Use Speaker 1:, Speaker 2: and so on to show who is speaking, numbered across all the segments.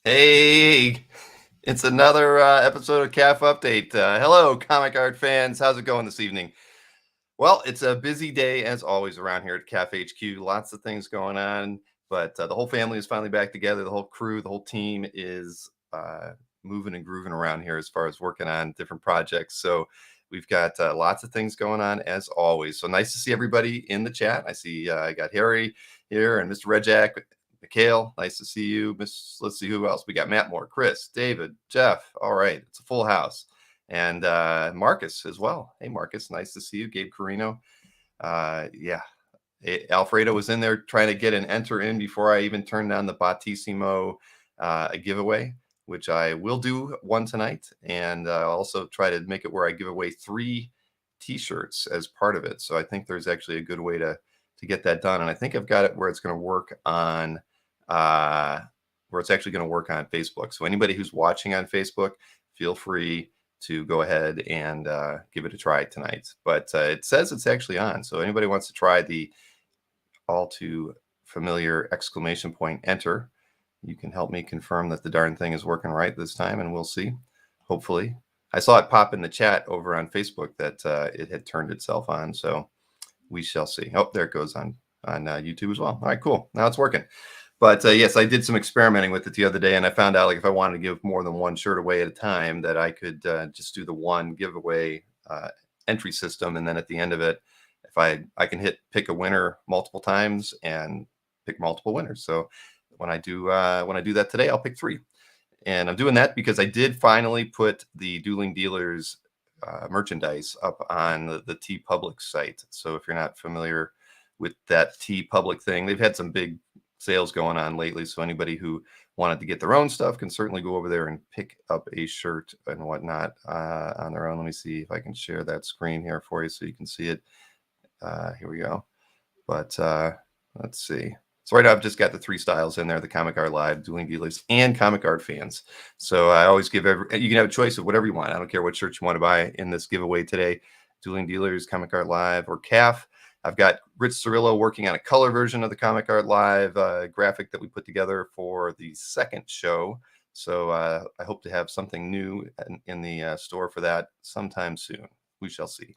Speaker 1: Hey, it's another episode of CAF Update. Hello, comic art fans. How's it going this evening? Well, it's a busy day as always around here at CAF HQ. Lots of things going on, but the whole family is finally back together. The whole crew, the whole team is moving and grooving around here as far as working on different projects. So we've got lots of things going on as always. So nice to see everybody in the chat. I see I got Harry here and Mr. Redjack. Mikhail, nice to see you. Let's see who else. We got Matt Moore, Chris, David, Jeff. All right, it's a full house. And Marcus as well. Hey, Marcus, nice to see you. Gabe Carino. Yeah, Alfredo was in there trying to get an enter in before I even turned down the Battissimo giveaway, which I will do one tonight. And I'll also try to make it where I give away 3 T-shirts as part of it. So I think there's actually a good way to get that done. And I think I've got it where it's going to work on where it's actually going to work on Facebook. So anybody who's watching on Facebook, feel free to go ahead and give it a try tonight. But it says it's actually on. So anybody wants to try the all too familiar exclamation point enter, you can help me confirm that the darn thing is working right this time, and we'll see. Hopefully. I saw it pop in the chat over on Facebook that it had turned itself on. So we shall see. Oh, there it goes on YouTube as well. All right, cool. Now it's working. But yes, I did some experimenting with it the other day, and I found out like if I wanted to give more than one shirt away at a time, that I could just do the one giveaway entry system, and then at the end of it, if I can pick a winner multiple times and pick multiple winners. So when I do that today, I'll pick 3, and I'm doing that because I did finally put the Dueling Dealers merchandise up on the T Public site. So if you're not familiar with that T Public thing, they've had some big sales going on lately. So anybody who wanted to get their own stuff can certainly go over there and pick up a shirt and whatnot on their own. Let me see if I can share that screen here for you so you can see it. Here we go. But let's see. So right now I've just got the 3 styles in there: the Comic Art Live, Dueling Dealers, and Comic Art Fans. So I always give you can have a choice of whatever you want. I don't care what shirt you want to buy in this giveaway today: Dueling Dealers, Comic Art Live, or CAF. I've got Rich Cirillo working on a color version of the Comic Art Live graphic that we put together for the second show. So I hope to have something new in the store for that sometime soon. We shall see.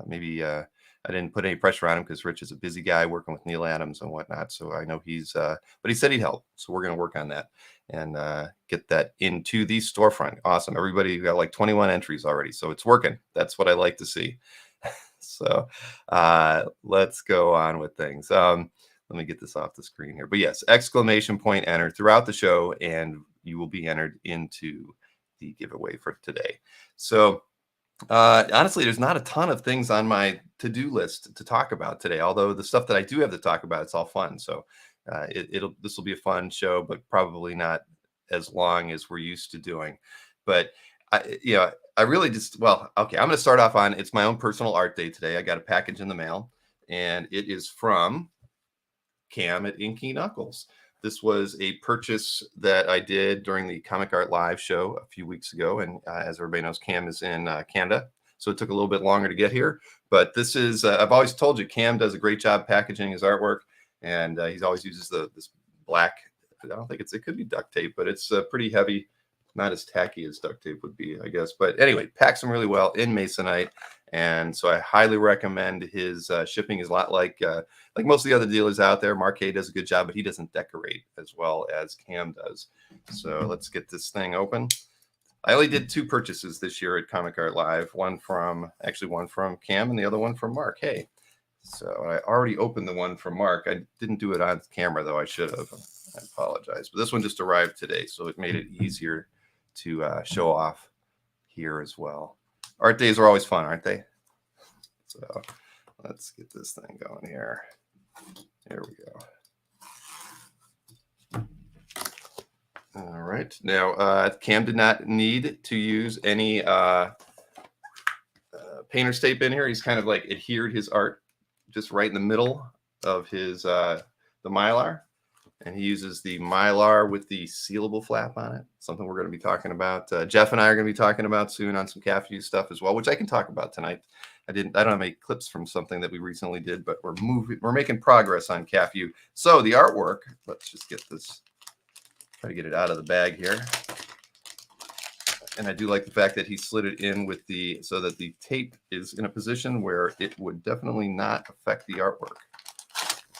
Speaker 1: Maybe I didn't put any pressure on him because Rich is a busy guy working with Neil Adams and whatnot. So I know but he said he'd help. So we're going to work on that and get that into the storefront. Awesome. Everybody got like 21 entries already. So it's working. That's what I like to see. So let's go on with things. Let me get this off the screen here. But yes, exclamation point enter throughout the show, and you will be entered into the giveaway for today. So honestly, there's not a ton of things on my to-do list to talk about today, although the stuff that I do have to talk about, it's all fun. So this will be a fun show, but probably not as long as we're used to doing. But I really just, well, okay, I'm going to start off on, it's my own personal art day today. I got a package in the mail, and it is from Cam at Inky Knuckles. This was a purchase that I did during the Comic Art Live show a few weeks ago. And as everybody knows, Cam is in Canada, so it took a little bit longer to get here. But this is, I've always told you, Cam does a great job packaging his artwork. And he's always uses this black, I don't think it could be duct tape, but it's pretty heavy. Not as tacky as duct tape would be, I guess. But anyway, packs them really well in Masonite. And so I highly recommend his shipping. Is a lot like most of the other dealers out there. Marquet does a good job, but he doesn't decorate as well as Cam does. So let's get this thing open. I only did 2 purchases this year at Comic Art Live. One from Cam and the other one from Mark. Hey, so I already opened the one from Mark. I didn't do it on camera, though. I should have. I apologize. But this one just arrived today, so it made it easier to show off here as well. Art days are always fun, aren't they? So let's get this thing going here. There we go. All right. Now, Cam did not need to use any painter's tape in here. He's kind of like adhered his art just right in the middle of his the Mylar. And he uses the Mylar with the sealable flap on it, something we're going to be talking about. Jeff and I are going to be talking about soon on some CAF stuff as well, which I can talk about tonight. I don't have any clips from something that we recently did, but we're making progress on CAF. So the artwork, let's just get this Try to get it out of the bag here. And I do like the fact that he slid it in with so that the tape is in a position where it would definitely not affect the artwork.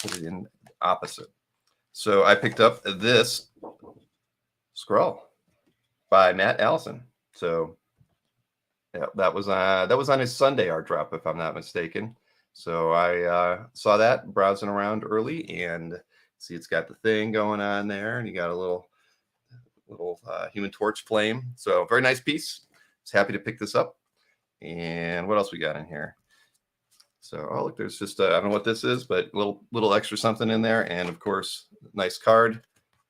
Speaker 1: Put it in opposite. So I picked up this scroll by Matt Allison. So yeah, that was on his Sunday art drop, if I'm not mistaken. So I saw that browsing around early, and see it's got the thing going on there, and you got a little Human Torch flame. So very nice piece. Was happy to pick this up. And what else we got in here? So oh look, there's just I don't know what this is, but little extra something in there, and of course, nice card.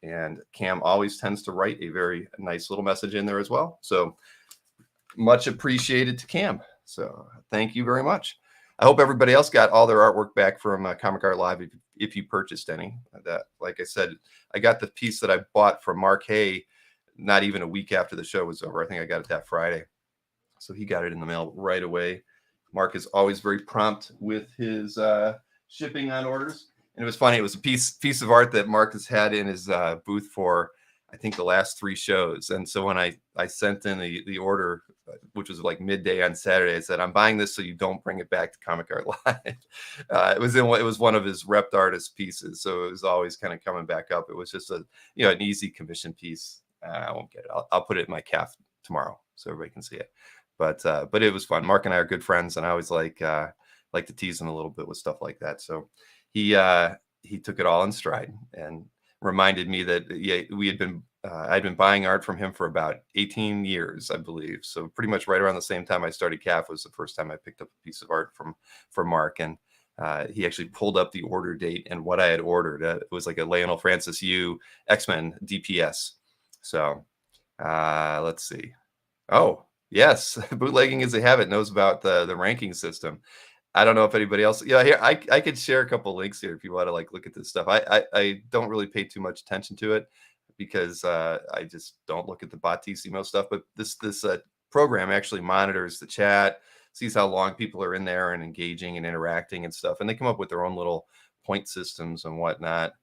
Speaker 1: And Cam always tends to write a very nice little message in there as well. So much appreciated to Cam. So thank you very much. I hope everybody else got all their artwork back from Comic Art Live if you purchased any. That, like I said, I got the piece that I bought from Mark Hay not even a week after the show was over. I think I got it that Friday. So he got it in the mail right away. Mark is always very prompt with his shipping on orders. And it was funny. It was a piece of art that Mark has had in his booth for, I think, the last 3 shows. And so when I sent in the order, which was like midday on Saturday, I said, I'm buying this so you don't bring it back to Comic Art Live. It was one of his repped artist pieces. So it was always kind of coming back up. It was just an easy commission piece. I won't get it. I'll put it in my CAF tomorrow so everybody can see it. But it was fun. Mark and I are good friends, and I always like to tease him a little bit with stuff like that. So he took it all in stride and reminded me that I'd been buying art from him for about 18 years, I believe. So pretty much right around the same time I started CAF was the first time I picked up a piece of art from Mark. And he actually pulled up the order date and what I had ordered. It was like a Lionel Francis Yu X-Men DPS. So let's see. Oh, yes. Bootlegging is a Habit knows about the ranking system. I don't know if anybody else. Yeah, here I could share a couple links here if you want to look at this stuff. I don't really pay too much attention to it because I just don't look at the Bottissimo stuff. But this program actually monitors the chat, sees how long people are in there and engaging and interacting and stuff, and they come up with their own little point systems and whatnot.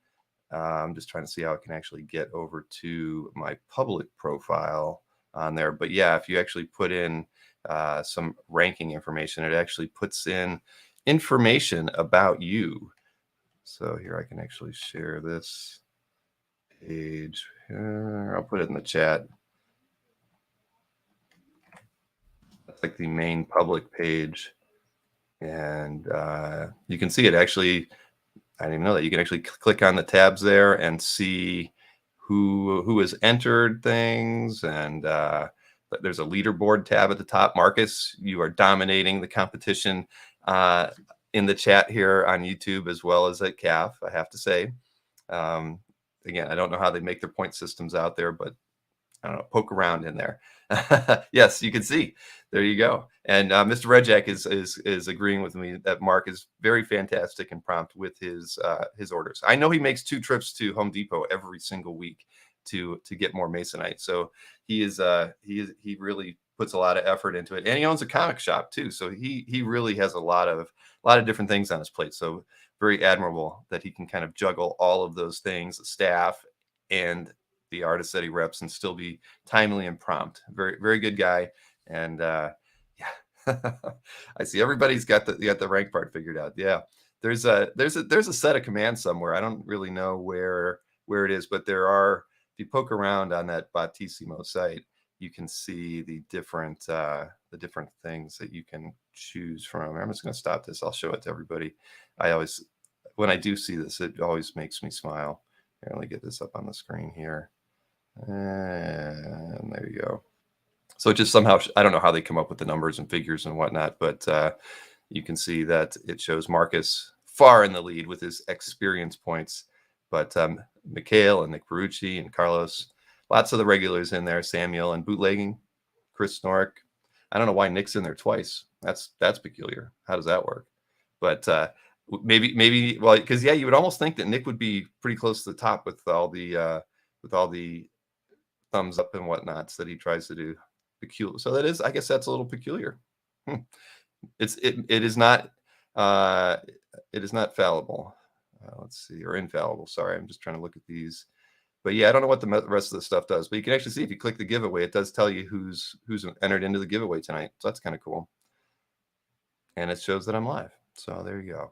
Speaker 1: I'm just trying to see how I can actually get over to my public profile on there. But yeah, if you actually put in some ranking information, it actually puts in information about you. So here I can actually share this page. I'll put it in the chat. That's like the main public page. And you can see it actually. I didn't even know that you can actually click on the tabs there and see who has entered things. And there's a leaderboard tab at the top. Marcus, you are dominating the competition in the chat here on YouTube as well as at CAF, I have to say. Again, I don't know how they make their point systems out there, but I don't know, poke around in there. Yes, you can see. There you go. And Mr. Rejak is agreeing with me that Mark is very fantastic and prompt with his orders. I know he makes 2 trips to Home Depot every single week to get more Masonite. So he really puts a lot of effort into it, and he owns a comic shop too. So he really has a lot of different things on his plate. So very admirable that he can kind of juggle all of those things, the staff and the artists that he reps, and still be timely and prompt. Very, very good guy. And yeah, I see everybody's got the rank part figured out. Yeah, there's a set of commands somewhere. I don't really know where it is, but there are. If you poke around on that Bottissimo site, you can see the different things that you can choose from. I'm just going to stop this. I'll show it to everybody. When I do see this, it always makes me smile. Here, let me get this up on the screen here. And there you go. So just somehow, I don't know how they come up with the numbers and figures and whatnot, but you can see that it shows Marcus far in the lead with his experience points. But Mikhail and Nick Perucci and Carlos, lots of the regulars in there, Samuel and Bootlegging, Chris Snorek. I don't know why Nick's in there twice. That's peculiar. How does that work? But maybe well, because yeah, you would almost think that Nick would be pretty close to the top with all the thumbs up and whatnots that he tries to do. Peculiar. So that is, I guess that's a little peculiar. It is not fallible. Let's see, or infallible. Sorry, I'm just trying to look at these But yeah, I don't know what the rest of the stuff does, but you can actually see if you click the giveaway, it does tell you who's entered into the giveaway tonight. So that's kind of cool. And it shows that I'm live. So there you go.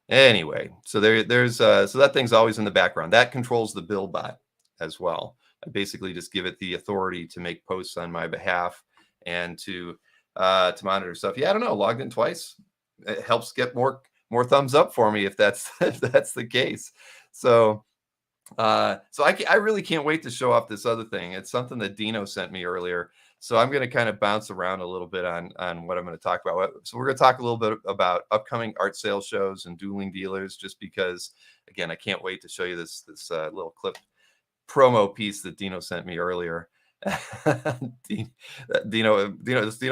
Speaker 1: Anyway, so so that thing's always in the background. That controls the bill bot as well. I basically just give it the authority to make posts on my behalf and to monitor stuff. Yeah, I don't know. Logged in twice. It helps get more thumbs up for me if that's if that's the case. So I really can't wait to show off this other thing. It's something that Dino sent me earlier. So I'm going to kind of bounce around a little bit on what I'm going to talk about. So we're going to talk a little bit about upcoming art sale shows and dueling dealers, just because, again, I can't wait to show you this little clip promo piece that Dino sent me earlier. Dino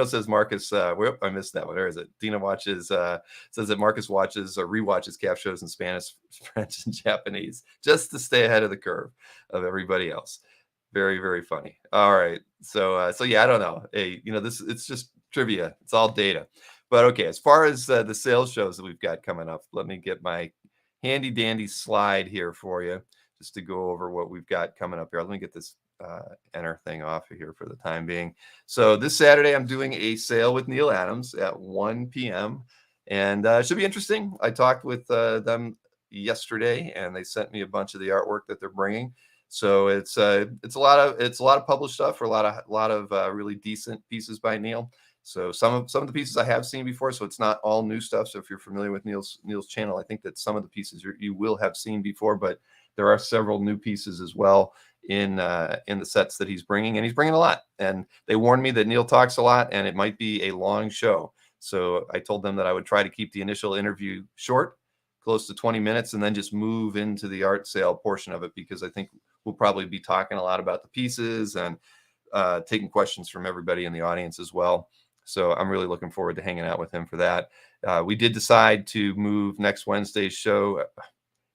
Speaker 1: says Marcus. Whoop, I missed that one. Where is it? Dino says that Marcus watches or rewatches CAF shows in Spanish, French, and Japanese just to stay ahead of the curve of everybody else. Very, very funny. All right. So yeah, I don't know. Hey, it's just trivia. It's all data. But okay, as far as the sales shows that we've got coming up, let me get my handy dandy slide here for you, just to go over what we've got coming up here. Let me get this enter thing off of here for the time being. So this Saturday, I'm doing a sale with Neil Adams at 1 p.m. and it should be interesting. I talked with them yesterday, and they sent me a bunch of the artwork that they're bringing. So it's a lot of published stuff, or a lot of really decent pieces by Neil. So some of the pieces I have seen before, so it's not all new stuff. So if you're familiar with Neil's channel, I think that some of the pieces you will have seen before, but there are several new pieces as well in the sets that he's bringing, and he's bringing a lot. And they warned me that Neil talks a lot, and it might be a long show. So I told them that I would try to keep the initial interview short, close to 20 minutes, and then just move into the art sale portion of it, because I think we'll probably be talking a lot about the pieces and taking questions from everybody in the audience as well. So I'm really looking forward to hanging out with him for that. We did decide to move next Wednesday's show.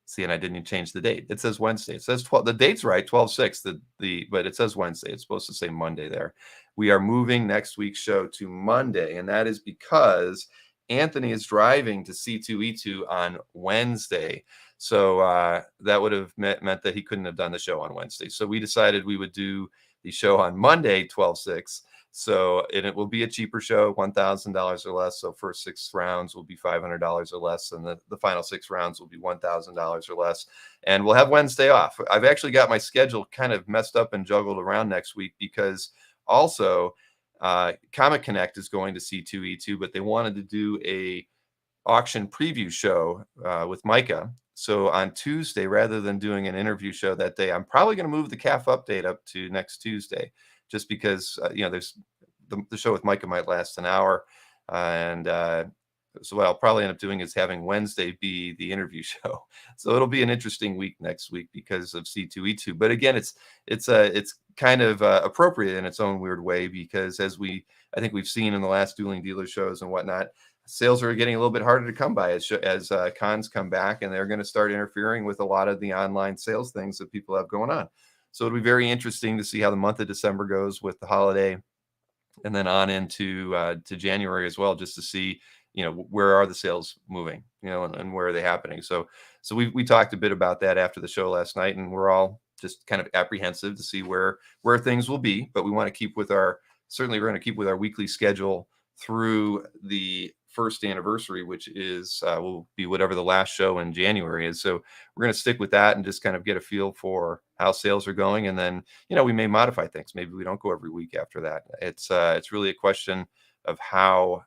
Speaker 1: See, and I didn't even change the date. It says Wednesday. It says 12. The date's right, 12/6. But it says Wednesday. It's supposed to say Monday there. We are moving next week's show to Monday, and that is because Anthony is driving to C2E2 on Wednesday. So that would have meant that he couldn't have done the show on Wednesday. So we decided we would do the show on Monday, 12/6. So it will be a cheaper show, $1,000 or less. So first 6 rounds will be $500 or less, and the final 6 rounds will be $1,000 or less. And we'll have Wednesday off. I've actually got my schedule kind of messed up and juggled around next week, because also Comic Connect is going to C2E2, but they wanted to do a auction preview show with Micah. So on Tuesday, rather than doing an interview show that day, I'm probably going to move the CAF update up to next Tuesday, just because there's the show with Micah might last an hour, and so what I'll probably end up doing is having Wednesday be the interview show. So it'll be an interesting week next week because of C2E2. But again, it's kind of appropriate in its own weird way, because I think we've seen in the last dueling dealer shows and whatnot, sales are getting a little bit harder to come by as cons come back, and they're going to start interfering with a lot of the online sales things that people have going on. So it'll be very interesting to see how the month of December goes with the holiday, and then on into to January as well, just to see where are the sales moving, and where are they happening. So we talked a bit about that after the show last night, and we're all just kind of apprehensive to see where things will be. But we want to keep with we're going to keep with our weekly schedule through the first anniversary, which is will be whatever the last show in January is. So we're going to stick with that and just kind of get a feel for how sales are going, and then we may modify things. Maybe we don't go every week after that. It's really a question of how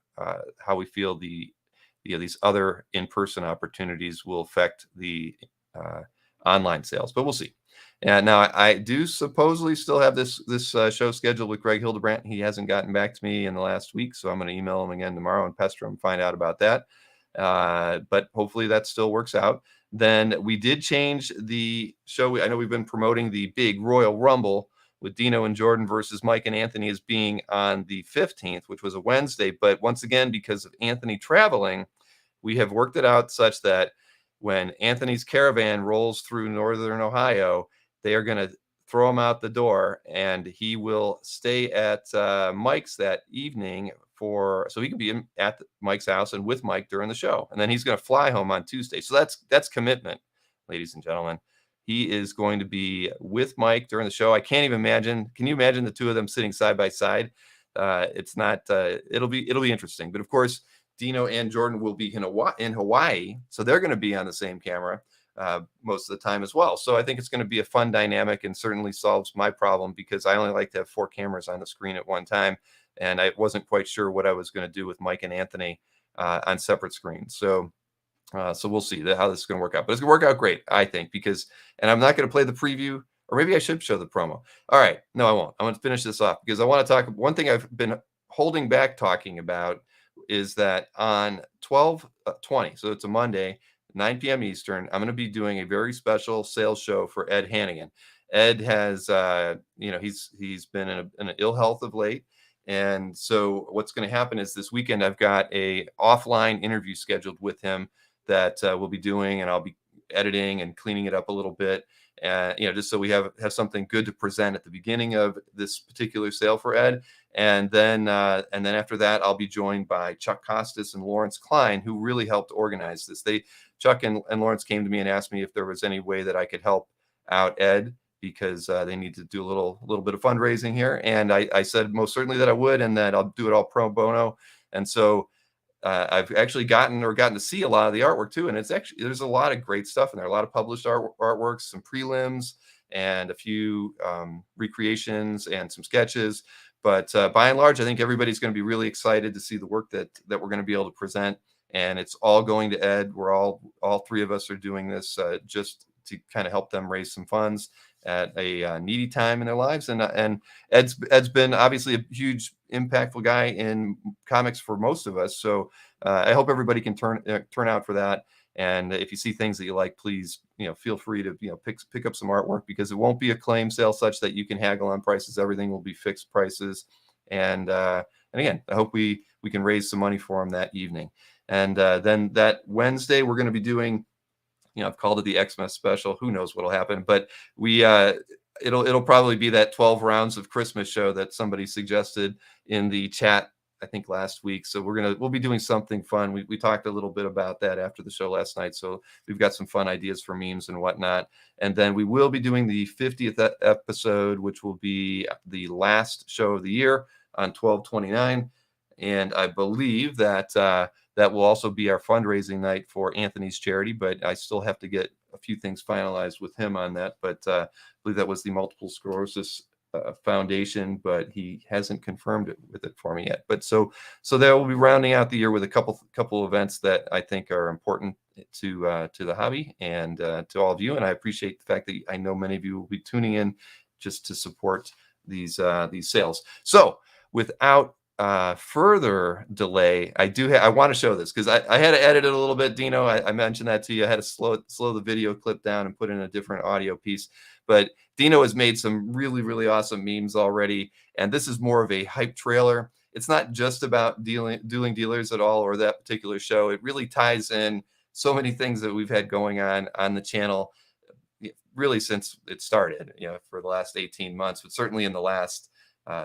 Speaker 1: we feel these other in-person opportunities will affect the online sales, but we'll see. And now I do supposedly still have this show scheduled with Greg Hildebrandt. He hasn't gotten back to me in the last week, so I'm going to email him again tomorrow and pester him, find out about that. But hopefully that still works out. Then we did change the show. I know we've been promoting the big Royal Rumble with Dino and Jordan versus Mike and Anthony as being on the 15th, which was a Wednesday. But once again, because of Anthony traveling, we have worked it out such that when Anthony's caravan rolls through northern Ohio, they are going to throw him out the door, and he will stay at Mike's that evening so he can be at Mike's house and with Mike during the show. And then he's going to fly home on Tuesday. So that's commitment, ladies and gentlemen. He is going to be with Mike during the show. I can't even imagine. Can you imagine the two of them sitting side by side? It's not. It'll be interesting. But of course, Dino and Jordan will be in Hawaii, so they're going to be on the same camera most of the time as well. So I think it's going to be a fun dynamic, and certainly solves my problem, because I only like to have 4 cameras on the screen at one time, and I wasn't quite sure what I was going to do with Mike and Anthony on separate screens. So we'll see how this is going to work out. But it's going to work out great, I think, because, and I'm not going to play the preview, or maybe I should show the promo. All right. No, I won't. I'm going to finish this off because I want to talk. One thing I've been holding back talking about is that on 12/20, so it's a Monday, 9 p.m. Eastern, I'm going to be doing a very special sales show for Ed Hannigan. Ed has, he's been in an ill health of late. And so what's going to happen is this weekend, I've got a offline interview scheduled with him that we'll be doing, and I'll be editing and cleaning it up a little bit. Just so we have something good to present at the beginning of this particular sale for Ed. And then after that, I'll be joined by Chuck Costas and Lawrence Klein, who really helped organize this. Chuck and Lawrence came to me and asked me if there was any way that I could help out Ed, because they need to do a little bit of fundraising here. And I said most certainly that I would, and that I'll do it all pro bono. And so I've actually gotten to see a lot of the artwork too. And there's a lot of great stuff in there, a lot of published artworks, some prelims, and a few recreations and some sketches. But by and large, I think everybody's going to be really excited to see the work that we're going to be able to present. And it's all going to Ed. We're all 3 of us are doing this just to kind of help them raise some funds at a needy time in their lives. And Ed's been obviously a huge impactful guy in comics for most of us. So I hope everybody can turn out for that. And if you see things that you like, please, feel free to, pick up some artwork, because it won't be a claim sale such that you can haggle on prices. Everything will be fixed prices. And again, I hope we can raise some money for him that evening. And then that Wednesday, we're going to be doing, I've called it the Xmas special. Who knows what'll happen, but it'll probably be that 12 rounds of Christmas show that somebody suggested in the chat, I think last week. So we'll be doing something fun. We talked a little bit about that after the show last night. So we've got some fun ideas for memes and whatnot. And then we will be doing the 50th episode, which will be the last show of the year on 12/29. And I believe that that will also be our fundraising night for Anthony's charity, but I still have to get a few things finalized with him on that. But I believe that was the Multiple Sclerosis Foundation, but he hasn't confirmed it with it for me yet. But so that will be rounding out the year with a couple events that I think are important to the hobby and to all of you. And I appreciate the fact that I know many of you will be tuning in just to support these sales. So without further delay, I want to show this because I had to edit it a little bit. Dino, I mentioned that to you. I had to slow the video clip down and put in a different audio piece. But Dino has made some really, really awesome memes already. And this is more of a hype trailer. It's not just about dueling dealers at all, or that particular show. It really ties in so many things that we've had going on the channel really since it started, for the last 18 months, but certainly in the last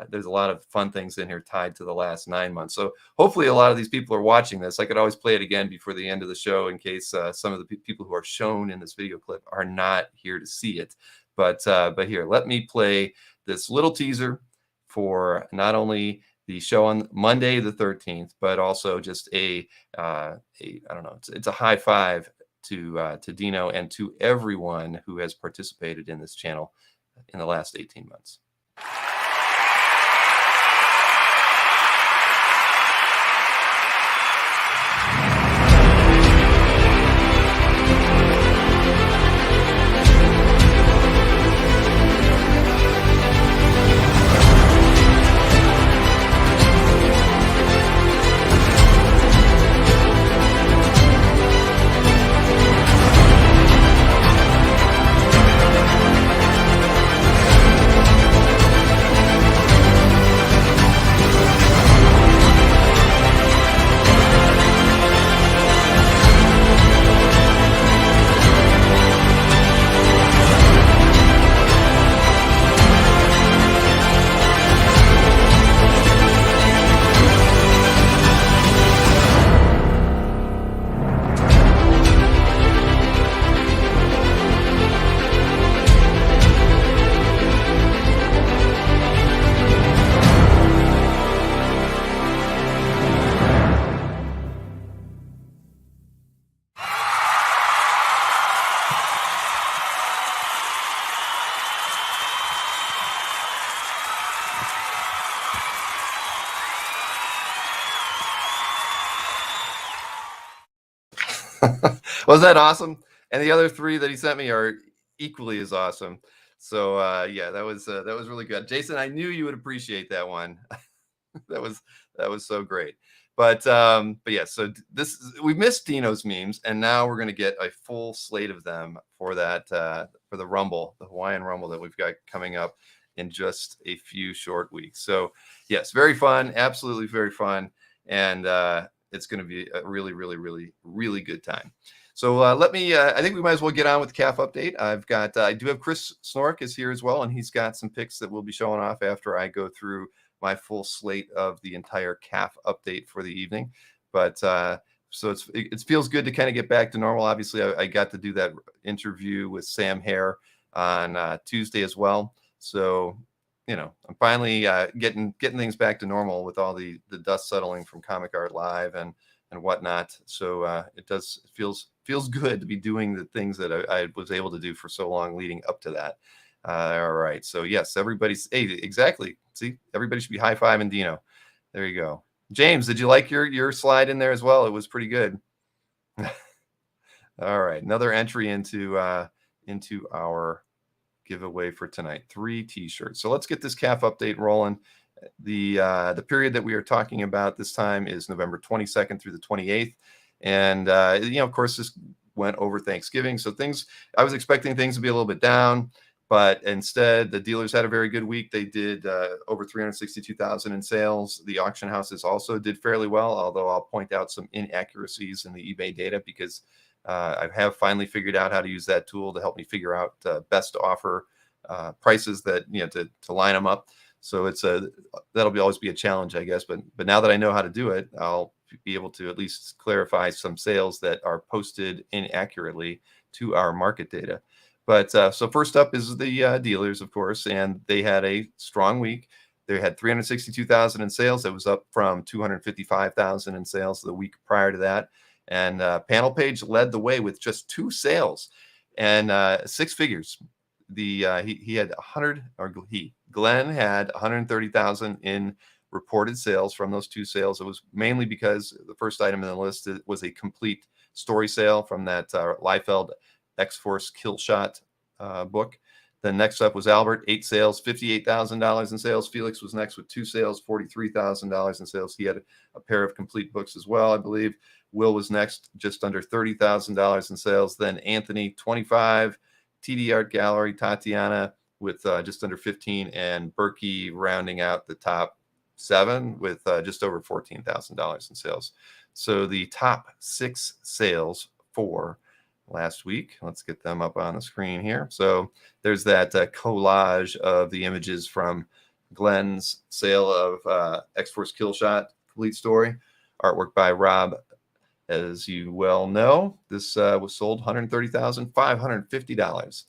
Speaker 1: there's a lot of fun things in here tied to the last 9 months. So hopefully a lot of these people are watching this. I could always play it again before the end of the show in case some of the people who are shown in this video clip are not here to see it. But here, let me play this little teaser for not only the show on Monday the 13th, but also just I don't know, it's a high five to Dino and to everyone who has participated in this channel in the last 18 months. Wasn't that awesome? And the other three that he sent me are equally as awesome. So yeah, that was really good. Jason, I knew you would appreciate that one. that was that was so great. But yeah, so we missed Dino's memes, and now we're gonna get a full slate of them for that for the Rumble, the Hawaiian Rumble that we've got coming up in just a few short weeks. So yes, very fun, absolutely very fun, and it's going to be a really, really, really, really good time. So let me. I think we might as well get on with the CAF update. I do have Chris Snorek is here as well, and he's got some picks that we'll be showing off after I go through my full slate of the entire CAF update for the evening. But so it feels good to kind of get back to normal. Obviously, I got to do that interview with Sam Hare on Tuesday as well. So I'm finally getting things back to normal with all the dust settling from Comic Art Live and whatnot. So it feels good to be doing the things that I was able to do for so long leading up to that. All right. So yes, everybody's exactly. See, everybody should be high-fiving Dino. There you go. James, did you like your slide in there as well? It was pretty good. All right, another entry into our giveaway for tonight. 3 t-shirts. So let's get this CAF update rolling. The period that we are talking about this time is November 22nd through the 28th. And of course, this went over Thanksgiving. So I was expecting things to be a little bit down, but instead the dealers had a very good week. They did over 362,000 in sales. The auction houses also did fairly well, although I'll point out some inaccuracies in the eBay data because I have finally figured out how to use that tool to help me figure out best offer prices that to line them up. So that'll always be a challenge, I guess. But now that I know how to do it, I'll be able to at least clarify some sales that are posted inaccurately to our market data. But so first up is the dealers, of course, and they had a strong week. They had 362,000 in sales. That was up from 255,000 in sales the week prior to that. And Panel Page led the way with just 2 sales and 6 figures. He had 100, or Glenn had 130,000 in reported sales from those 2 sales. It was mainly because the first item in the list was a complete story sale from that Liefeld X-Force Kill Shot book. Then next up was Albert, 8 sales, $58,000 in sales. Felix was next with 2 sales, $43,000 in sales. He had a pair of complete books as well, I believe. Will was next, just under $30,000 in sales. Then Anthony, 25, TD Art Gallery, Tatiana with just under 15, and Berkey rounding out the top 7 with just over $14,000 in sales. So the top 6 sales for last week. Let's get them up on the screen here. So there's that collage of the images from Glenn's sale of X-Force Kill Shot complete story, artwork by Rob. As you well know, this was sold $130,550.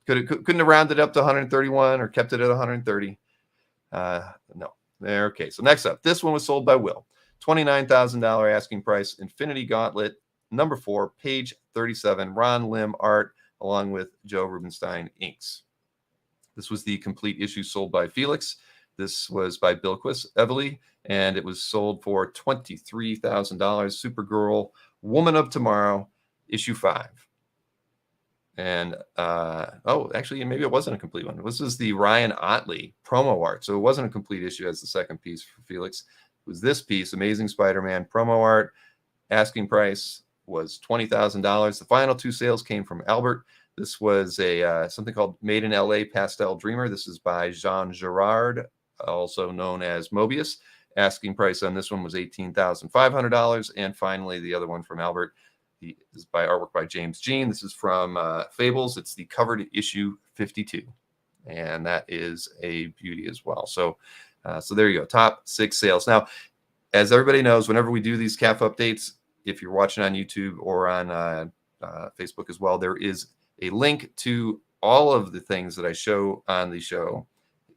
Speaker 1: Couldn't have rounded up to 131 or kept it at 130. No. There. Okay. So next up, this one was sold by Will. $29,000 asking price. Infinity Gauntlet number 4, page 37. Ron Lim art along with Joe Rubenstein inks. This was the complete issue sold by Felix. This was by Bilquis Evely, and it was sold for $23,000. Supergirl, Woman of Tomorrow, issue 5. And actually, maybe it wasn't a complete one. This is the Ryan Otley promo art, so it wasn't a complete issue as the second piece for Felix. It was this piece, Amazing Spider-Man promo art. Asking price was $20,000. The final 2 sales came from Albert. This was a something called Made in LA Pastel Dreamer. This is by Jean Girard, also known as Mobius. Asking price on this one was $18,500. And finally, the other one from Albert is by artwork by James Jean. This is from Fables. It's the covered issue 52. And that is a beauty as well. So there you go. Top 6 sales. Now, as everybody knows, whenever we do these CAF updates, if you're watching on YouTube or on Facebook as well, there is a link to all of the things that I show on the show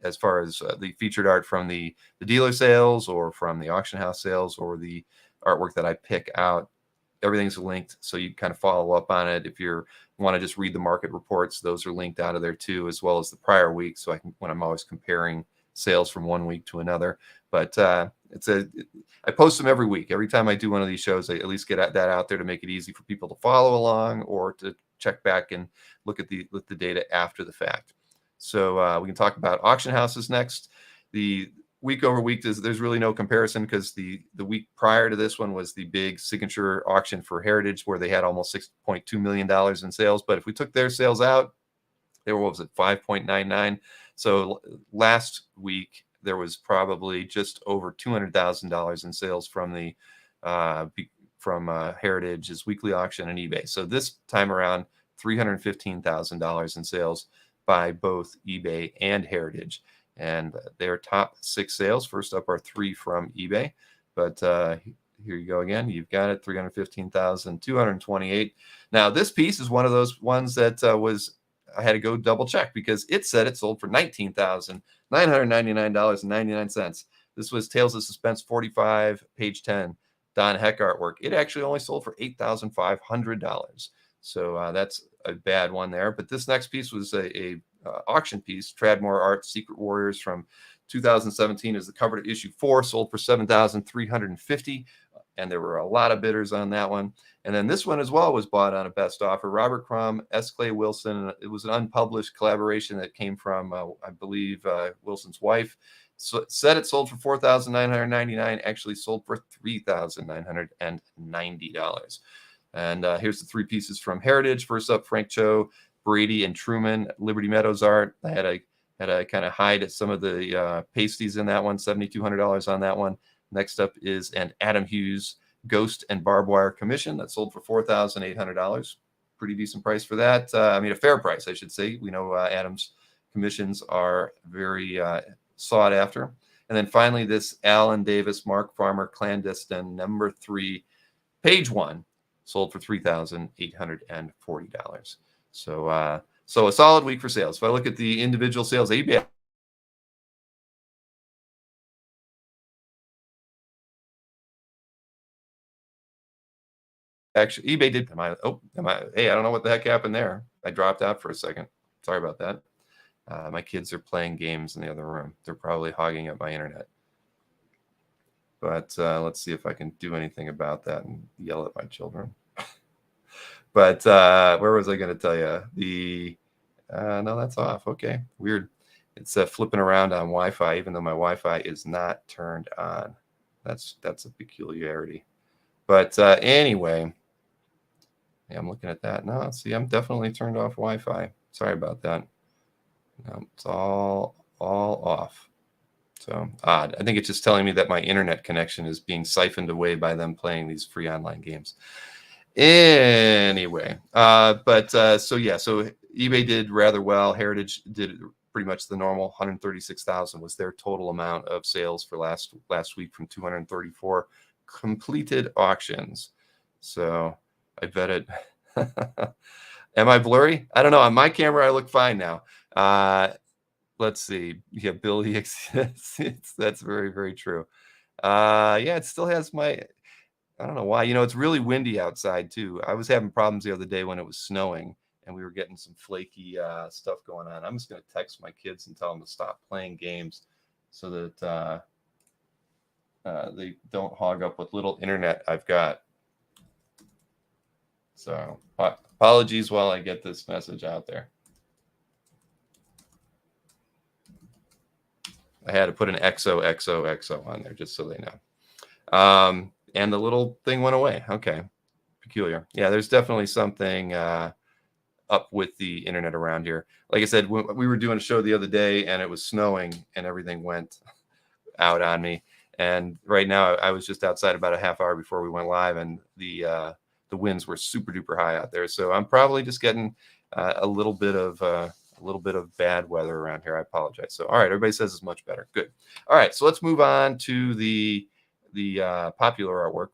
Speaker 1: as far as the featured art from the dealer sales or from the auction house sales or the artwork that I pick out. Everything's linked, so you kind of follow up on it. If you want to just read the market reports, those are linked out of there too, as well as the prior week. So when I'm always comparing sales from one week to another. But I post them every week. Every time I do one of these shows, I at least get that out there to make it easy for people to follow along or to check back and look at the data after the fact. So we can talk about auction houses next. The week over week, there's really no comparison because the week prior to this one was the big signature auction for Heritage where they had almost $6.2 million in sales. But if we took their sales out, they were, what was it, 5.99. So last week there was probably just over $200,000 in sales from the Heritage's weekly auction and eBay. So this time around, $315,000 in sales by both eBay and Heritage. And their top 6 sales, first up, are 3 from eBay. But here you go again. You've got it, 315,228. Now, this piece is one of those ones that I had to go double check because it said it sold for $19,999.99. This was Tales of Suspense 45, page 10, Don Heck artwork. It actually only sold for $8,500. So that's a bad one there. But this next piece was a auction piece, Tradmore Art Secret Warriors from 2017 is the cover to issue 4, sold for $7,350, and there were a lot of bidders on that one. And then this one as well was bought on a best offer. Robert Crumb, S. Clay Wilson. It was an unpublished collaboration that came from, I believe, Wilson's wife. So said it sold for $4,999. Actually sold for $3,990. And here's the 3 pieces from Heritage. First up, Frank Cho, Brady, and Truman, Liberty Meadows art. I had to kind of hide some of the pasties in that one, $7,200 on that one. Next up is an Adam Hughes Ghost and Barbed Wire commission that sold for $4,800. Pretty decent price for that. I mean, a fair price, I should say. We know Adam's commissions are very sought after. And then finally, this Alan Davis, Mark Farmer, Clandestine, number 3, page 1, sold for $3,840. So a solid week for sales. If I look at the individual sales, eBay actually, eBay did. Hey, I don't know what the heck happened there. I dropped out for a second. Sorry about that. My kids are playing games in the other room. They're probably hogging up my internet. But let's see if I can do anything about that and yell at my children. But where was I going to tell you? No, that's off. Okay, weird. It's flipping around on Wi-Fi, even though my Wi-Fi is not turned on. That's a peculiarity. But anyway, yeah, I'm looking at that. No, see, I'm definitely turned off Wi-Fi. Sorry about that. No, it's all off. So odd. I think it's just telling me that my internet connection is being siphoned away by them playing these free online games. Anyway, so eBay did rather well. Heritage did pretty much the normal. 136,000 was their total amount of sales for last week from 234 completed auctions. So I bet it. Am I blurry? I don't know. On my camera, I look fine now. Let's see. Yeah, Billy. That's very, very true. Yeah, it still has my. I don't know why. It's really windy outside too. I was having problems the other day when it was snowing and we were getting some flaky stuff going on. I'm just going to text my kids and tell them to stop playing games so that they don't hog up with little internet I've got. So apologies while I get this message out there. I had to put an XOXOXO on there just so they know. And the little thing went away. Okay. Peculiar. Yeah, there's definitely something up with the internet around here. Like I said, we were doing a show the other day and it was snowing and everything went out on me. And right now I was just outside about a half hour before we went live and the winds were super duper high out there. So I'm probably just getting a little bit of bad weather around here. I apologize. So, all right. Everybody says it's much better. Good. All right. So let's move on to the popular artwork.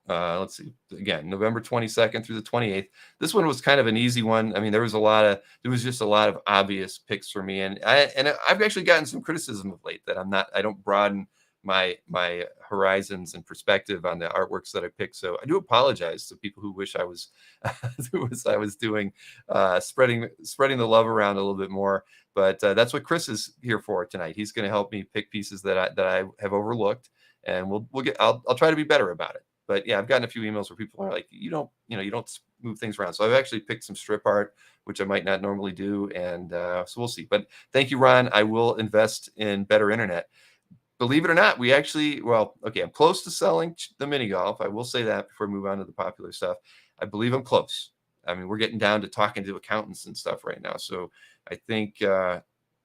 Speaker 1: Let's see, again, November 22nd through the 28th. This one was kind of an easy one. I mean, there was just a lot of obvious picks for me. And I've actually gotten some criticism of late that I don't broaden my horizons and perspective on the artworks that I picked. So I do apologize to people who wish I was I was doing spreading the love around a little bit more. But that's what Chris is here for tonight. He's going to help me pick pieces that I have overlooked, and we'll get. I'll try to be better about it. But yeah, I've gotten a few emails where people are like, you don't move things around. So I've actually picked some strip art, which I might not normally do, and so we'll see. But thank you, Ron. I will invest in better internet. Believe it or not, we actually, well, okay, I'm close to selling the mini golf. I will say that before we move on to the popular stuff. I believe I'm close. I mean, we're getting down to talking to accountants and stuff right now. So I think, if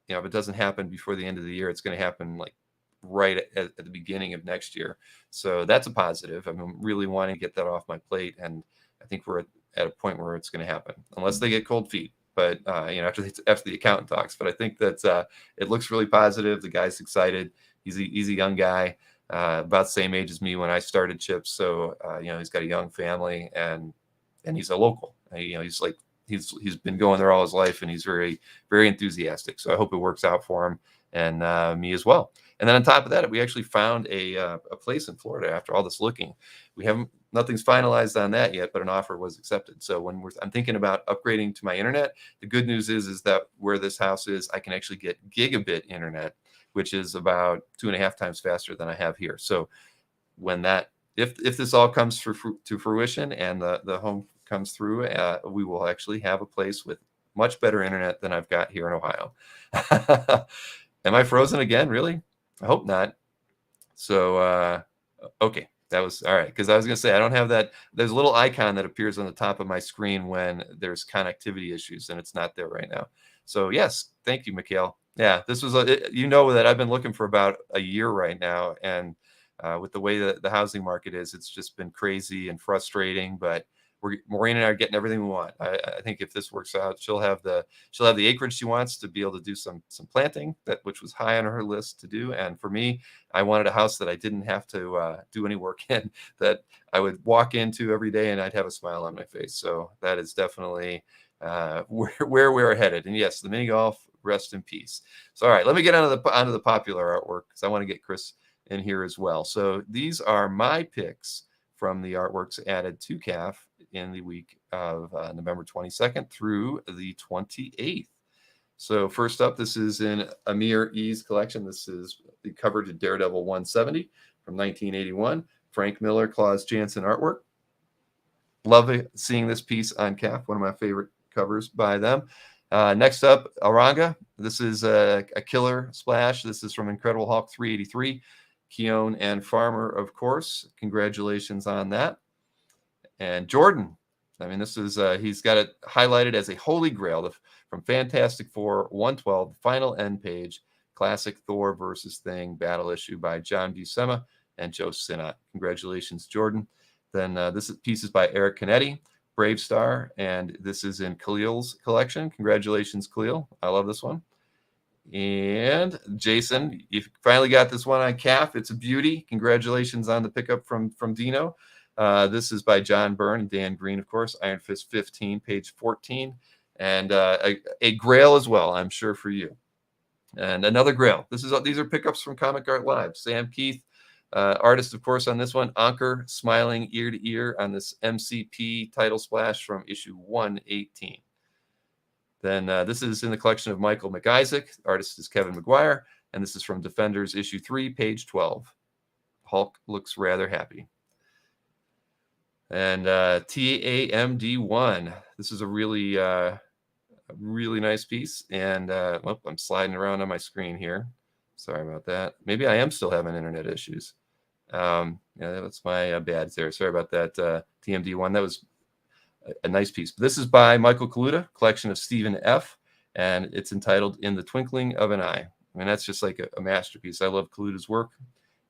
Speaker 1: it doesn't happen before the end of the year, it's going to happen like right at the beginning of next year. So that's a positive. I'm really wanting to get that off my plate. And I think we're at a point where it's going to happen, unless they get cold feet. But, after the accountant talks. But I think that it looks really positive. The guy's excited. He's a young guy, about the same age as me when I started Chips. So, he's got a young family, and he's a local. He's been going there all his life, and he's very, very enthusiastic. So I hope it works out for him and me as well. And then on top of that, we actually found a place in Florida after all this looking. Nothing's finalized on that yet, but an offer was accepted. So I'm thinking about upgrading to my internet. The good news is that where this house is, I can actually get gigabit internet, which is about 2.5 times faster than I have here. So if this all comes to fruition and the home comes through, we will actually have a place with much better internet than I've got here in Ohio. Am I frozen again? Really? I hope not. So, okay. That was all right. Because I was going to say, I don't have that. There's a little icon that appears on the top of my screen when there's connectivity issues, and it's not there right now. So yes, thank you, Mikhail. Yeah, this was that I've been looking for about a year right now, and with the way that the housing market is, it's just been crazy and frustrating. But Maureen and I are getting everything we want. I think if this works out, she'll have the acreage she wants to be able to do some planting, which was high on her list to do. And for me, I wanted a house that I didn't have to do any work in, that I would walk into every day and I'd have a smile on my face. So that is definitely where we're headed. And yes, the mini golf, rest in peace. So all right, let me get onto the popular artwork, because I want to get Chris in here as well. So these are my picks from the artworks added to CAF in the week of November 22nd through the 28th. So first up, this is in Amir E's collection. This is the cover to Daredevil 170 from 1981. Frank Miller, Claus Janson artwork. Love seeing this piece on CAF, one of my favorite covers by them. Next up, Aranga. This is a killer splash. This is from Incredible Hulk 383. Keown and Farmer, of course. Congratulations on that. And Jordan. I mean, this is he's got it highlighted as a holy grail from Fantastic Four 112, final end page, classic Thor versus Thing battle issue by John Buscema and Joe Sinnott. Congratulations, Jordan. Then this piece is by Eric Canetti, Brave Star, and this is in Khalil's collection. Congratulations, Khalil. I love this one. And Jason, you finally got this one on CAF. It's a beauty. Congratulations on the pickup from Dino. This is by John Byrne and Dan Green, of course. Iron Fist 15, page 14, and a grail as well, I'm sure, for you. And another grail. These are pickups from Comic Art Live. Sam Keith, artist, of course, on this one. Anker, smiling ear to ear on this MCP title splash from issue 118. Then this is in the collection of Michael McIsaac. Artist is Kevin McGuire. And this is from Defenders issue 3, page 12. Hulk looks rather happy. And TAMD1. This is a really nice piece. And I'm sliding around on my screen here. Sorry about that. Maybe I am still having internet issues. Yeah, that's my bad there. Sorry about that, TMD1. That was a nice piece. But this is by Michael Kaluta, collection of Stephen F., and it's entitled In the Twinkling of an Eye. I mean, that's just like a masterpiece. I love Kaluta's work.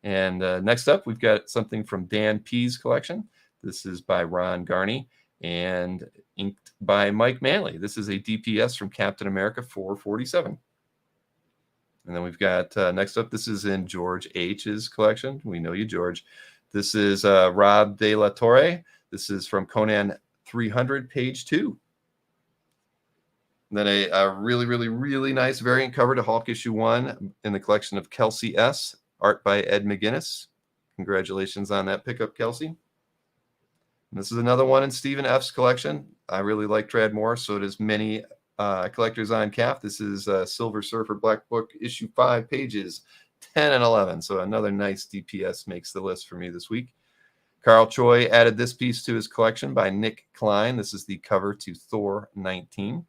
Speaker 1: And next up, we've got something from Dan P's collection. This is by Ron Garney and inked by Mike Manley. This is a DPS from Captain America 447. And then we've got next up, this is in George H's collection. We know you, George. This is Rob De La Torre. This is from Conan 300, page 2. And then a really, really, really nice variant cover to Hulk issue 1 in the collection of Kelsey S. art by Ed McGuinness. Congratulations on that pickup, Kelsey. And this is another one in Stephen F's collection. I really like Tradmore, so does many collectors on CAF. This is Silver Surfer Black Book, issue 5, pages 10 and 11. So another nice DPS makes the list for me this week. Carl Choi added this piece to his collection by Nick Klein. This is the cover to Thor 19.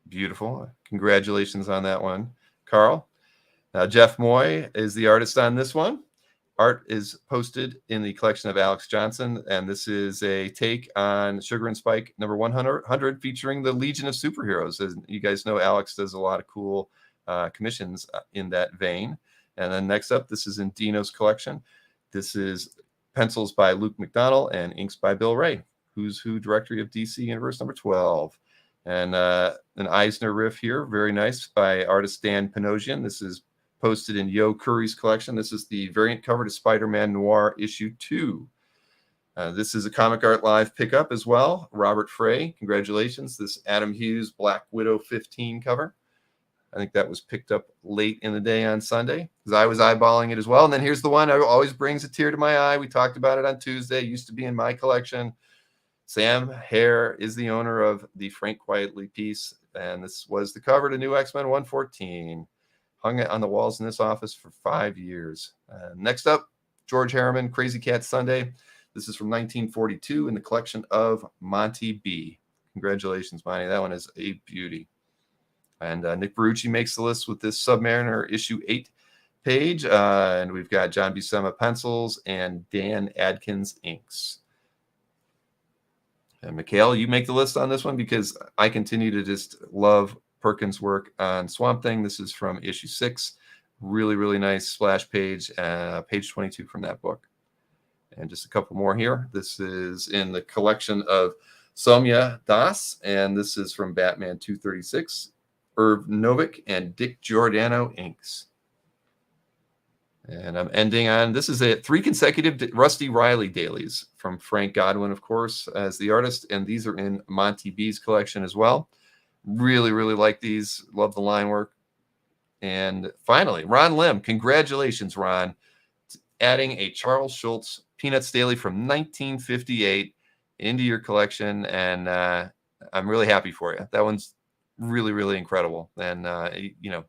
Speaker 1: Beautiful. Congratulations on that one, Carl. Now, Jeff Moy is the artist on this one. Art is posted in the collection of Alex Johnson, and this is a take on Sugar and Spike number 100 featuring the Legion of Superheroes. As you guys know, Alex does a lot of cool commissions in that vein. And then next up, this is in Dino's collection. This is pencils by Luke McDonnell and inks by Bill Ray, Who's Who Directory of DC Universe number 12. And an Eisner riff here, very nice, by artist Dan Panosian. This is posted in Yo Curry's collection. This is the variant cover to Spider-Man Noir issue 2. This is a Comic Art Live pickup as well. Robert Frey, congratulations. This Adam Hughes Black Widow 15 cover. I think that was picked up late in the day on Sunday because I was eyeballing it as well. And then here's the one that always brings a tear to my eye. We talked about it on Tuesday. It used to be in my collection. Sam Hare is the owner of the Frank Quietly piece, and this was the cover to New X-Men 114. Hung it on the walls in this office for 5 years. Next up, George Harriman, Crazy Cat Sunday. This is from 1942 in the collection of Monty B. Congratulations, Monty. That one is a beauty. And Nick Barucci makes the list with this Submariner issue 8 page. And we've got John Buscema pencils and Dan Adkins inks. And Mikhail, you make the list on this one because I continue to just love Perkins' work on Swamp Thing. This is from issue 6. Really, really nice splash page, page 22 from that book. And just a couple more here. This is in the collection of Soumya Das, and this is from Batman 236. Irv Novick and Dick Giordano inks. And I'm ending on, this is 3 consecutive Rusty Riley dailies from Frank Godwin, of course, as the artist. And these are in Monty B's collection as well. Really, really like these. Love the line work. And finally, Ron Lim. Congratulations, Ron. Adding a Charles Schultz Peanuts daily from 1958 into your collection. And I'm really happy for you. That one's really, really incredible. And, you know,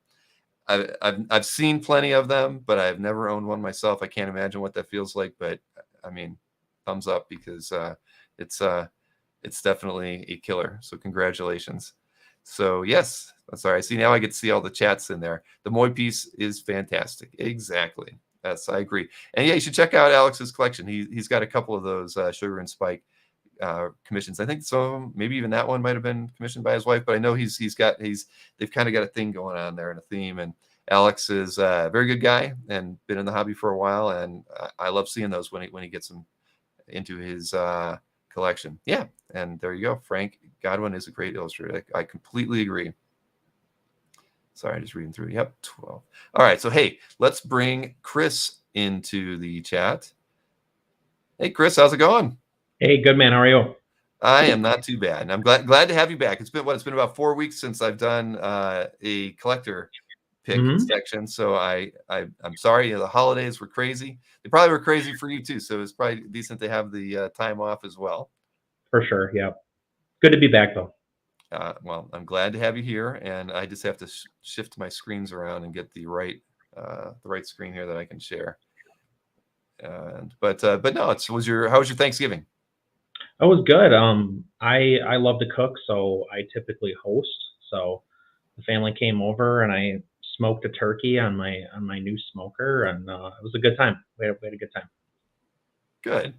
Speaker 1: I've seen plenty of them, but I've never owned one myself. I can't imagine what that feels like, but I mean, thumbs up because it's definitely a killer. So congratulations. So yes, I'm sorry. I see now I get to see all the chats in there. The Moy piece is fantastic. Exactly. Yes, I agree. And yeah, you should check out Alex's collection. He's got a couple of those Sugar and Spike commissions. I think some of them, maybe even that one might have been commissioned by his wife, but I know they've kind of got a thing going on there and a theme. And Alex is a very good guy and been in the hobby for a while, and I love seeing those when he gets them into his collection. Yeah, and there you go. Frank Godwin is a great illustrator. I completely agree. Sorry, just reading through. Yep, 12. All right, so hey, let's bring Chris into the chat. Hey, Chris, how's it going?
Speaker 2: Hey, good man. How are you?
Speaker 1: I am not too bad. And I'm glad to have you back. It's been about 4 weeks since I've done a collector pick section. So I'm sorry, the holidays were crazy. They probably were crazy for you too. So it's probably decent to have the time off as well.
Speaker 2: For sure. Yeah. Good to be back though.
Speaker 1: Well, I'm glad to have you here, and I just have to shift my screens around and get the right screen here that I can share. But no, how was your Thanksgiving?
Speaker 2: It was good. I love to cook, so I typically host. So the family came over and I smoked a turkey on my new smoker, and it was a good time. We had a good time.
Speaker 1: Good.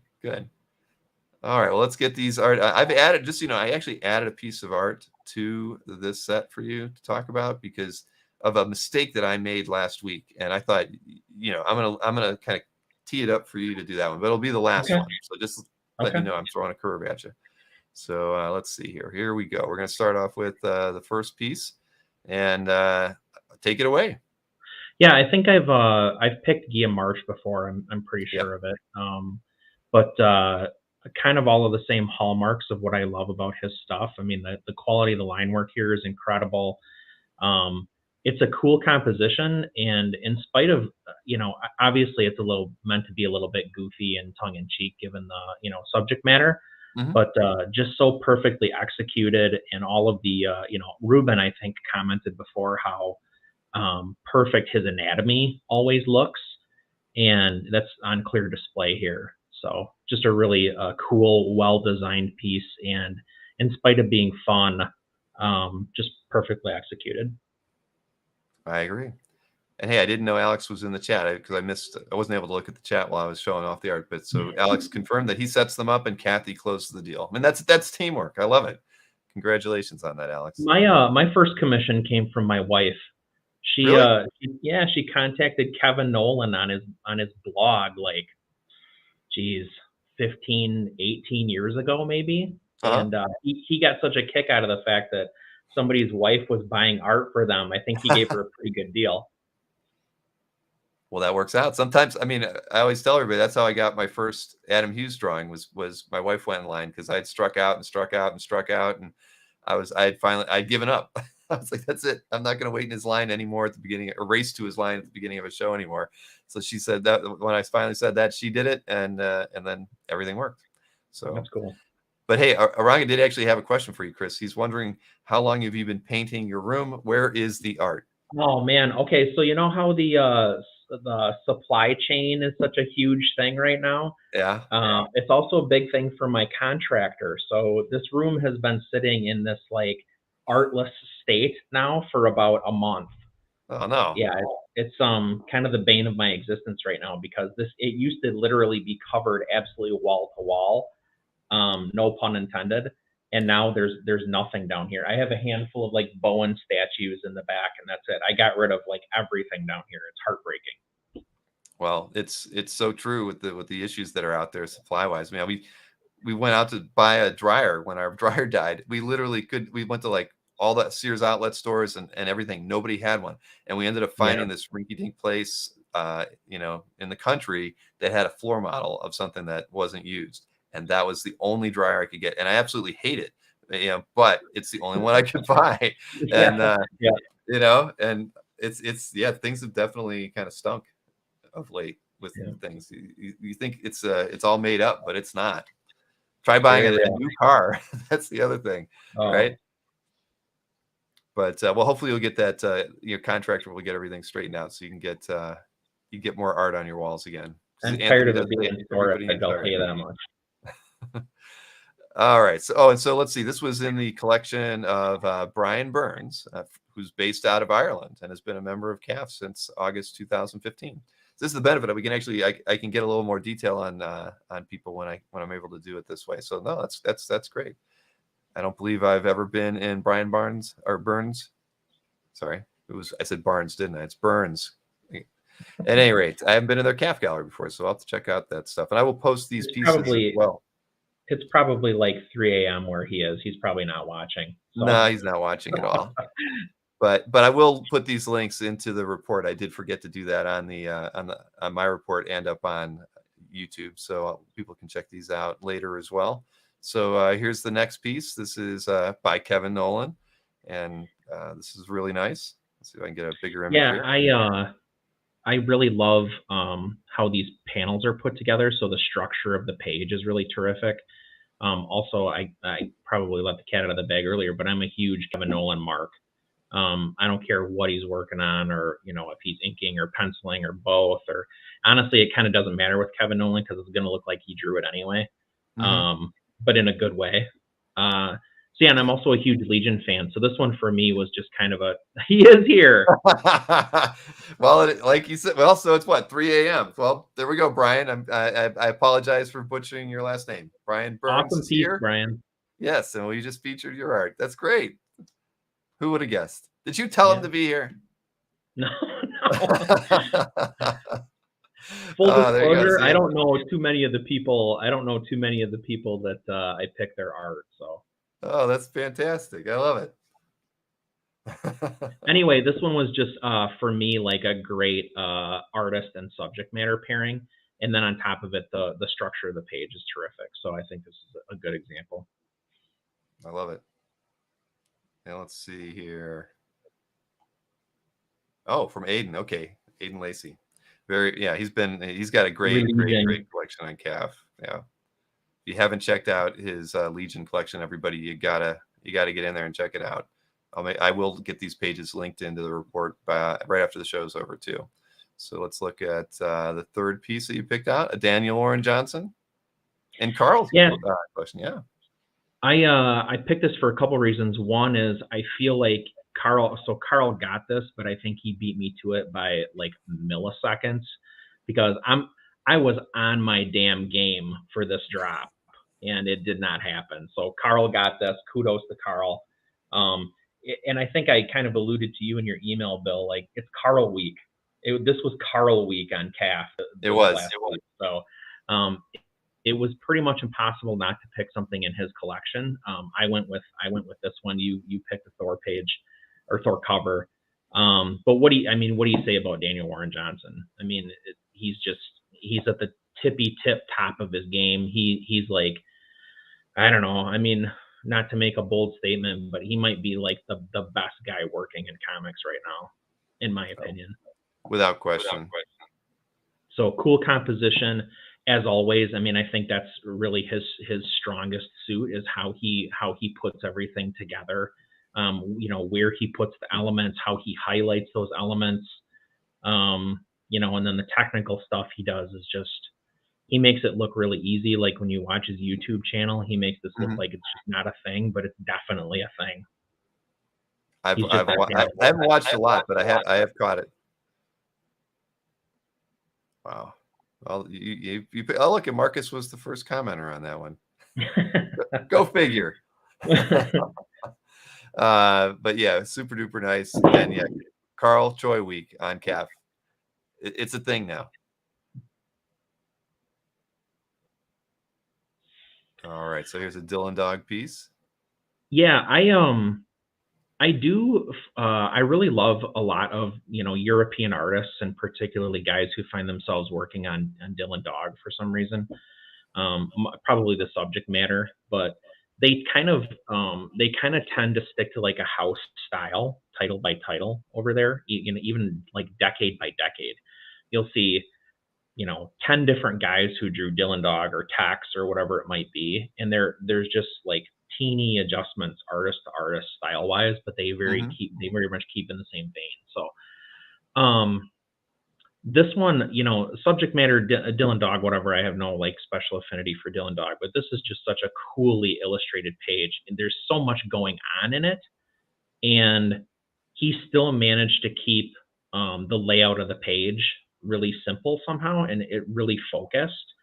Speaker 1: All right, well, let's get these art. I've added, I actually added a piece of art to this set for you to talk about because of a mistake that I made last week, and I thought, I'm gonna kind of tee it up for you to do that one, but it'll be the last one. So just let you know I'm throwing a curve at you. So let's see here. Here we go. We're gonna start off with the first piece, and take it away.
Speaker 2: Yeah, I think I've picked Guillaume March before. I'm pretty sure of it. But kind of all of the same hallmarks of what I love about his stuff. I mean, the quality of the line work here is incredible. it's a cool composition, and in spite of, obviously it's a little meant to be a little bit goofy and tongue in cheek given the, subject matter,
Speaker 1: Mhm.
Speaker 2: but just so perfectly executed. And all of the, Ruben, I think, commented before how perfect his anatomy always looks, and that's on clear display here. So just a really cool, well-designed piece, and in spite of being fun, just perfectly executed.
Speaker 1: I agree. And hey, I didn't know Alex was in the chat because I wasn't able to look at the chat while I was showing off the art. But so Alex confirmed that he sets them up and Kathy closes the deal. I mean, that's teamwork. I love it. Congratulations on that, Alex.
Speaker 2: My first commission came from my wife.
Speaker 1: Really?
Speaker 2: Yeah, she contacted Kevin Nolan on his blog, like, geez, 15, 18 years ago maybe.
Speaker 1: Uh-huh.
Speaker 2: And he got such a kick out of the fact that somebody's wife was buying art for them. I think he gave her a pretty good deal.
Speaker 1: Well, that works out. Sometimes, I mean, I always tell everybody that's how I got my first Adam Hughes drawing was my wife went in line because I'd struck out and struck out and struck out, and I'd given up. I was like, that's it. I'm not going to wait in his line anymore at the beginning or race to his line at the beginning of a show anymore. So she said that when I finally said that, she did it, and then everything worked. So,
Speaker 2: That's cool.
Speaker 1: but hey, Aranga did actually have a question for you, Chris. He's wondering how long have you been painting your room? Where is the art?
Speaker 2: Oh man. Okay, so you know how the supply chain is such a huge thing right now?
Speaker 1: Yeah.
Speaker 2: It's also a big thing for my contractor. So this room has been sitting in this like artless state now for about a month.
Speaker 1: Oh no.
Speaker 2: Yeah, it's kind of the bane of my existence right now, because this it used to literally be covered absolutely wall to wall, no pun intended. And now there's nothing down here. I have a handful of like Bowen statues in the back, and that's it. I got rid of like everything down here. It's heartbreaking.
Speaker 1: Well, it's so true with the issues that are out there supply wise. I mean, we went out to buy a dryer when our dryer died. We went to like all the Sears outlet stores and everything. Nobody had one. And we ended up
Speaker 2: Yeah,
Speaker 1: finding this rinky dink place, in the country that had a floor model of something that wasn't used. And that was the only dryer I could get. And I absolutely hate it. But it's the only one I could buy. And,
Speaker 2: yeah, yeah,
Speaker 1: and yeah, things have definitely kind of stunk of late with
Speaker 2: yeah.
Speaker 1: things. You think it's all made up, but it's not. Try buying
Speaker 2: Very
Speaker 1: a
Speaker 2: real.
Speaker 1: new car. That's the other thing,
Speaker 2: Oh,
Speaker 1: right? But well, hopefully you'll get that your contractor will get everything straightened out so you get more art on your walls again.
Speaker 2: I'm tired
Speaker 1: Anthony
Speaker 2: of
Speaker 1: does
Speaker 2: it being Snorek.
Speaker 1: everybody needs
Speaker 2: I'll tell
Speaker 1: art.
Speaker 2: you that much.
Speaker 1: All right. So let's see. This was in the collection of Brian Burns, who's based out of Ireland and has been a member of CAF since August 2015. So this is the benefit of we can actually I can get a little more detail on people when I'm able to do it this way. So no, that's great. I don't believe I've ever been in Brian Barnes or Burns. Sorry, I said Barnes, didn't I? It's Burns. At any rate, I haven't been in their CAF gallery before, so I'll have to check out that stuff. And I will post these
Speaker 2: It's
Speaker 1: pieces as
Speaker 2: probably
Speaker 1: well.
Speaker 2: it's probably like 3 a.m. where he is. He's probably not watching. So
Speaker 1: No, he's not watching at all. But I will put these links into the report. I did forget to do that on my report and up on YouTube, so people can check these out later as well. So here's the next piece. This is by Kevin Nolan, and this is really nice. Let's see if I can get a bigger image
Speaker 2: yeah,
Speaker 1: here.
Speaker 2: I really love how these panels are put together. So the structure of the page is really terrific. Also, I probably let the cat out of the bag earlier, but I'm a huge Kevin Nolan mark. I don't care what he's working on, or if he's inking or penciling or both. Or honestly, it kind of doesn't matter with Kevin Nolan because it's going to look like he drew it anyway,
Speaker 1: Hmm.
Speaker 2: but in a good way. So yeah, and I'm also a huge Legion fan. So this one for me was just kind of a he is here.
Speaker 1: Well, like you said, well, so it's what 3 a.m. Well, there we go, Brian. I apologize for butchering your last name. Brian Burns
Speaker 2: Awesome
Speaker 1: is
Speaker 2: piece,
Speaker 1: here.
Speaker 2: Brian.
Speaker 1: Yes, and we just featured your art. That's great. Who would have guessed? Did you tell him
Speaker 2: Yeah.
Speaker 1: to be here?
Speaker 2: No, no. Full
Speaker 1: Oh, there you go.
Speaker 2: disclosure,
Speaker 1: See him?
Speaker 2: I don't know too many of the people that I pick their art. So
Speaker 1: Oh, that's fantastic. I love it.
Speaker 2: anyway, this one was just for me like a great artist and subject matter pairing, and then on top of it, the structure of the page is terrific. So I think this is a good example.
Speaker 1: I love it. Now let's see here. Oh, from Aiden. Okay, Aiden Lacey. Very, yeah. He's got a great, great,
Speaker 2: Legion.
Speaker 1: great collection on CAF. Yeah. If you haven't checked out his Legion collection, everybody, you gotta get in there and check it out. I will get these pages linked into the report right after the show's over too. So let's look at the third piece that you picked out, a Daniel Warren Johnson, and Carl's
Speaker 2: Yeah,
Speaker 1: question. Yeah.
Speaker 2: I picked this for a couple reasons. One is I feel like Carl got this, but I think he beat me to it by like milliseconds because I was on my damn game for this drop and it did not happen. So Carl got this. Kudos to Carl. And I think I kind of alluded to you in your email, Bill. Like it's Carl week. This was Carl week on CAF
Speaker 1: It
Speaker 2: this
Speaker 1: was.
Speaker 2: last week. So it was pretty much impossible not to pick something in his collection. I went with this one. You picked the Thor page or Thor cover. But what do you say about Daniel Warren Johnson? I mean, he's at the tippy tip top of his game. He's like, I don't know. I mean, not to make a bold statement, but he might be like the best guy working in comics right now, in my opinion.
Speaker 1: Without question.
Speaker 2: So cool composition as always. I mean, I think that's really his strongest suit is how he puts everything together. Where he puts the elements, how he highlights those elements. And then the technical stuff he does is just he makes it look really easy. Like when you watch his YouTube channel, he makes this look like it's just not a thing, but it's definitely a thing.
Speaker 1: I haven't watched a lot, but I have caught it. Wow. Well, oh, look, and Marcus was the first commenter on that one. Go figure. But yeah, super duper nice. And yeah, Carl Choi week on CAF. It's a thing now. All right, so here's a Dylan Dog piece.
Speaker 2: Yeah, I do. I really love a lot of European artists, and particularly guys who find themselves working on Dylan Dog for some reason. Probably the subject matter, but they kind of tend to stick to like a house style, title by title over there. Even like decade by decade, you'll see 10 different guys who drew Dylan Dog or Tex or whatever it might be, and there's just like teeny adjustments artist to artist style wise, but they very much keep in the same vein. So this one, subject matter Dylan Dog, whatever, I have no like special affinity for Dylan Dog, but this is just such a coolly illustrated page and there's so much going on in it, and he still managed to keep the layout of the page really simple somehow, and it really focused.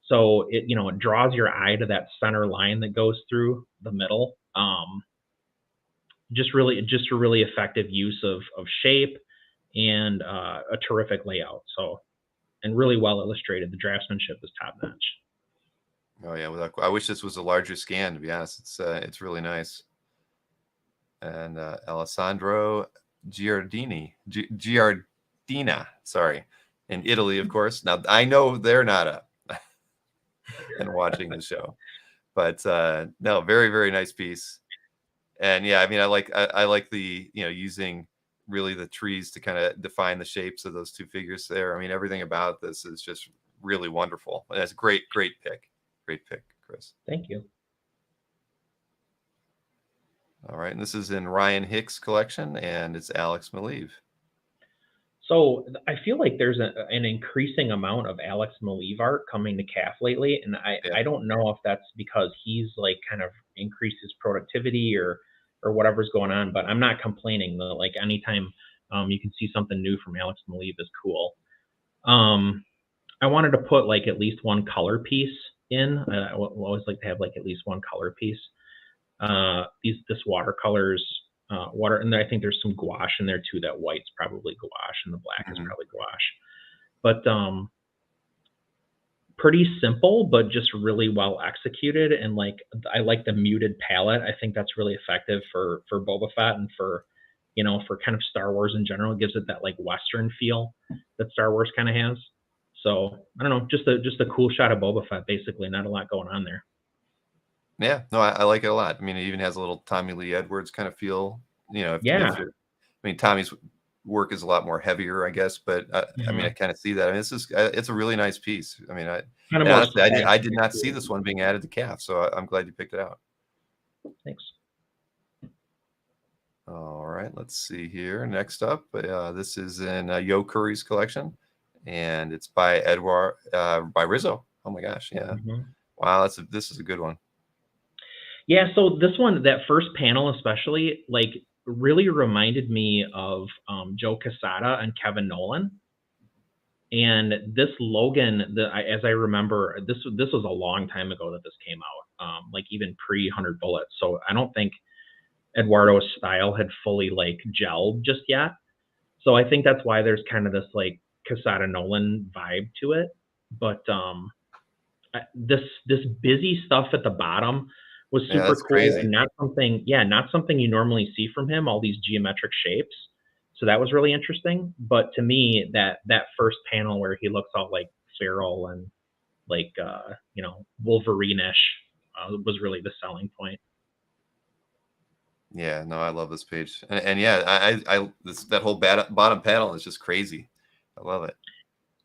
Speaker 2: So it draws your eye to that center line that goes through the middle. Just a really effective use of shape and a terrific layout. So, and really well illustrated. The draftsmanship is top notch.
Speaker 1: Oh yeah, I wish this was a larger scan. To be honest, it's really nice. And Alessandro Giardina, sorry, in Italy, of course. Now I know they're not up and watching the show, but no, very very nice piece. And yeah, I mean, I like the using really the trees to kind of define the shapes of those two figures there. I mean, everything about this is just really wonderful. And that's great pick, Chris.
Speaker 2: Thank you.
Speaker 1: All right, and this is in Ryan Hicks' collection, and it's Alex Maleev.
Speaker 2: So I feel like there's an increasing amount of Alex Maleev art coming to CAF lately, and I don't know if that's because he's like kind of increased his productivity or whatever's going on, but I'm not complaining. Like anytime you can see something new from Alex Maleev is cool. I wanted to put like at least one color piece in. I always like to have like at least one color piece. This watercolors, and I think there's some gouache in there too. That white's probably gouache and the black is probably gouache. But pretty simple, but just really well executed. And like I like the muted palette. I think that's really effective for Boba Fett and for kind of Star Wars in general. It gives it that like Western feel that Star Wars kind of has. So I don't know, just a cool shot of Boba Fett, basically. Not a lot going on there.
Speaker 1: Yeah, no, I like it a lot. I mean, it even has a little Tommy Lee Edwards kind of feel.
Speaker 2: Yeah.
Speaker 1: I mean, Tommy's work is a lot more heavier, I guess. But I mean, I kind of see that. I mean, it's a really nice piece. I mean,
Speaker 2: Kind of
Speaker 1: and
Speaker 2: more
Speaker 1: honestly, I did not see
Speaker 2: too.
Speaker 1: this one being added to CAF, so I'm glad you picked it out.
Speaker 2: Thanks.
Speaker 1: All right, let's see here. Next up, this is in Yo Curry's collection, and it's by Edward by Rizzo. Oh my gosh, yeah. Wow, this is a good one.
Speaker 2: Yeah, so this one, that first panel especially, like, really reminded me of Joe Quesada and Kevin Nolan. And this Logan, as I remember, this was a long time ago that this came out, like even pre 100 Bullets. So I don't think Eduardo's style had fully like gelled just yet. So I think that's why there's kind of this like Quesada Nolan vibe to it. But this busy stuff at the bottom was
Speaker 1: Yeah,
Speaker 2: super
Speaker 1: that's
Speaker 2: cool
Speaker 1: crazy.
Speaker 2: and not something you normally see from him, all these geometric shapes. So that was really interesting. But to me, that first panel where he looks all like feral and like Wolverine-ish was really the selling point.
Speaker 1: Yeah, no, I love this page, and yeah, that whole bottom panel is just crazy. I love it.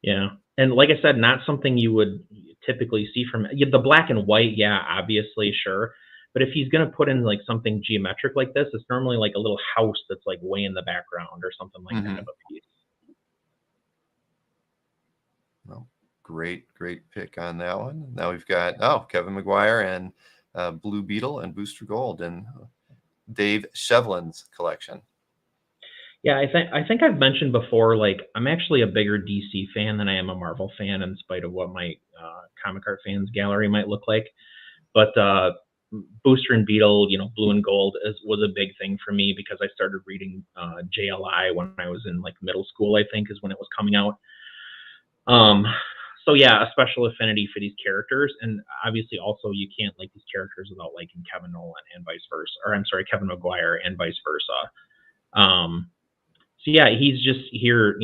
Speaker 2: Yeah, and like I said, not something you would typically see from the black and white. Yeah, obviously, sure. But if he's gonna put in like something geometric like this, it's normally like a little house that's like way in the background or something like that of a piece.
Speaker 1: Well, great pick on that one. Now we've got Kevin McGuire and Blue Beetle and Booster Gold and Dave Shevlin's collection.
Speaker 2: Yeah, I think I've mentioned before, like I'm actually a bigger DC fan than I am a Marvel fan, in spite of what my comic art fans gallery might look like. But Booster and Beetle, Blue and Gold was a big thing for me because I started reading JLI when I was in like middle school. I think is when it was coming out. So yeah, a special affinity for these characters, and obviously also you can't like these characters without liking Kevin Nolan and vice versa, or I'm sorry, Kevin McGuire and vice versa. So yeah, he's just here,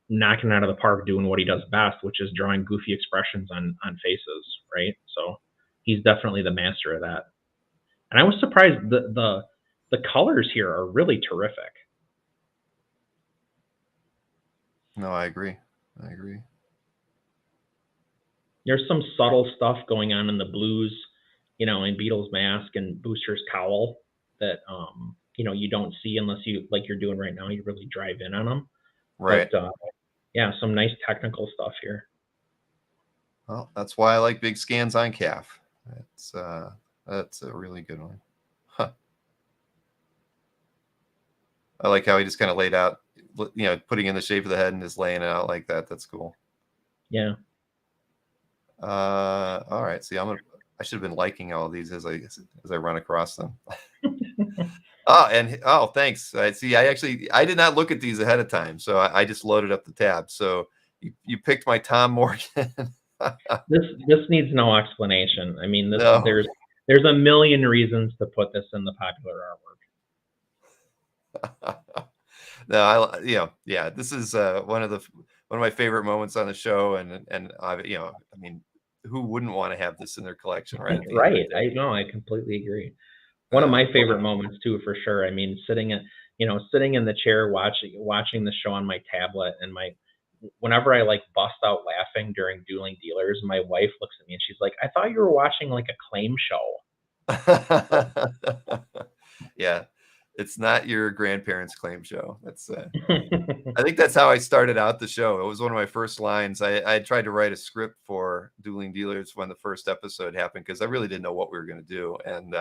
Speaker 2: knocking out of the park, doing what he does best, which is drawing goofy expressions on faces, right? So he's definitely the master of that. And I was surprised the colors here are really terrific.
Speaker 1: No, I agree.
Speaker 2: There's some subtle stuff going on in the blues, in Beetle's mask and Booster's cowl that you don't see unless you, like you're doing right now, you really drive in on them.
Speaker 1: Right.
Speaker 2: But yeah, some nice technical stuff here.
Speaker 1: Well, that's why I like big scans on CAF. That's a really good one. Huh. I like how he just kind of laid out, putting in the shape of the head and just laying it out like that. That's cool.
Speaker 2: Yeah.
Speaker 1: All right. See, I should have been liking all of these as I run across them. Thanks. See, I did not look at these ahead of time, so I just loaded up the tab. So you picked my Tom Morgan.
Speaker 2: This needs no explanation. I mean,
Speaker 1: No.
Speaker 2: there's a million reasons to put this in the popular artwork.
Speaker 1: No, yeah. This is one of my favorite moments on the show, and I mean, who wouldn't want to have this in their collection, right?
Speaker 2: Right. I completely agree. One of my favorite moments too, for sure. I mean, sitting in the chair watching the show on my tablet, and whenever I like bust out laughing during Dueling Dealers, my wife looks at me and she's like, "I thought you were watching like a claim show."
Speaker 1: Yeah, it's not your grandparents' claim show. That's I think that's how I started out the show. It was one of my first lines. I tried to write a script for Dueling Dealers when the first episode happened because I really didn't know what we were going to do, and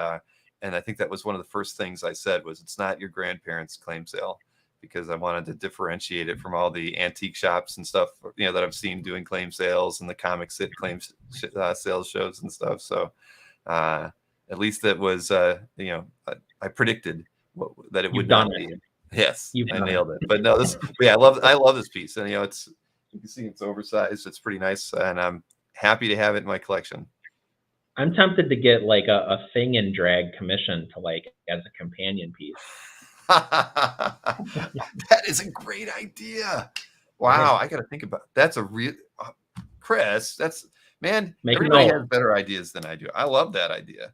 Speaker 1: I think that was one of the first things I said was, "It's not your grandparents' claim sale," because I wanted to differentiate it from all the antique shops and stuff, that I've seen doing claim sales and the comics that claims sales shows and stuff. So at least it was, I predicted that it would not be. Yes, I nailed it. But no, I love this piece, and you can see it's oversized. It's pretty nice, and I'm happy to have it in my collection.
Speaker 2: I'm tempted to get like a thing and drag commission to like as a companion piece.
Speaker 1: That is a great idea. Wow, I got to think about that's a real Chris. Everybody has better ideas than I do. I love that idea.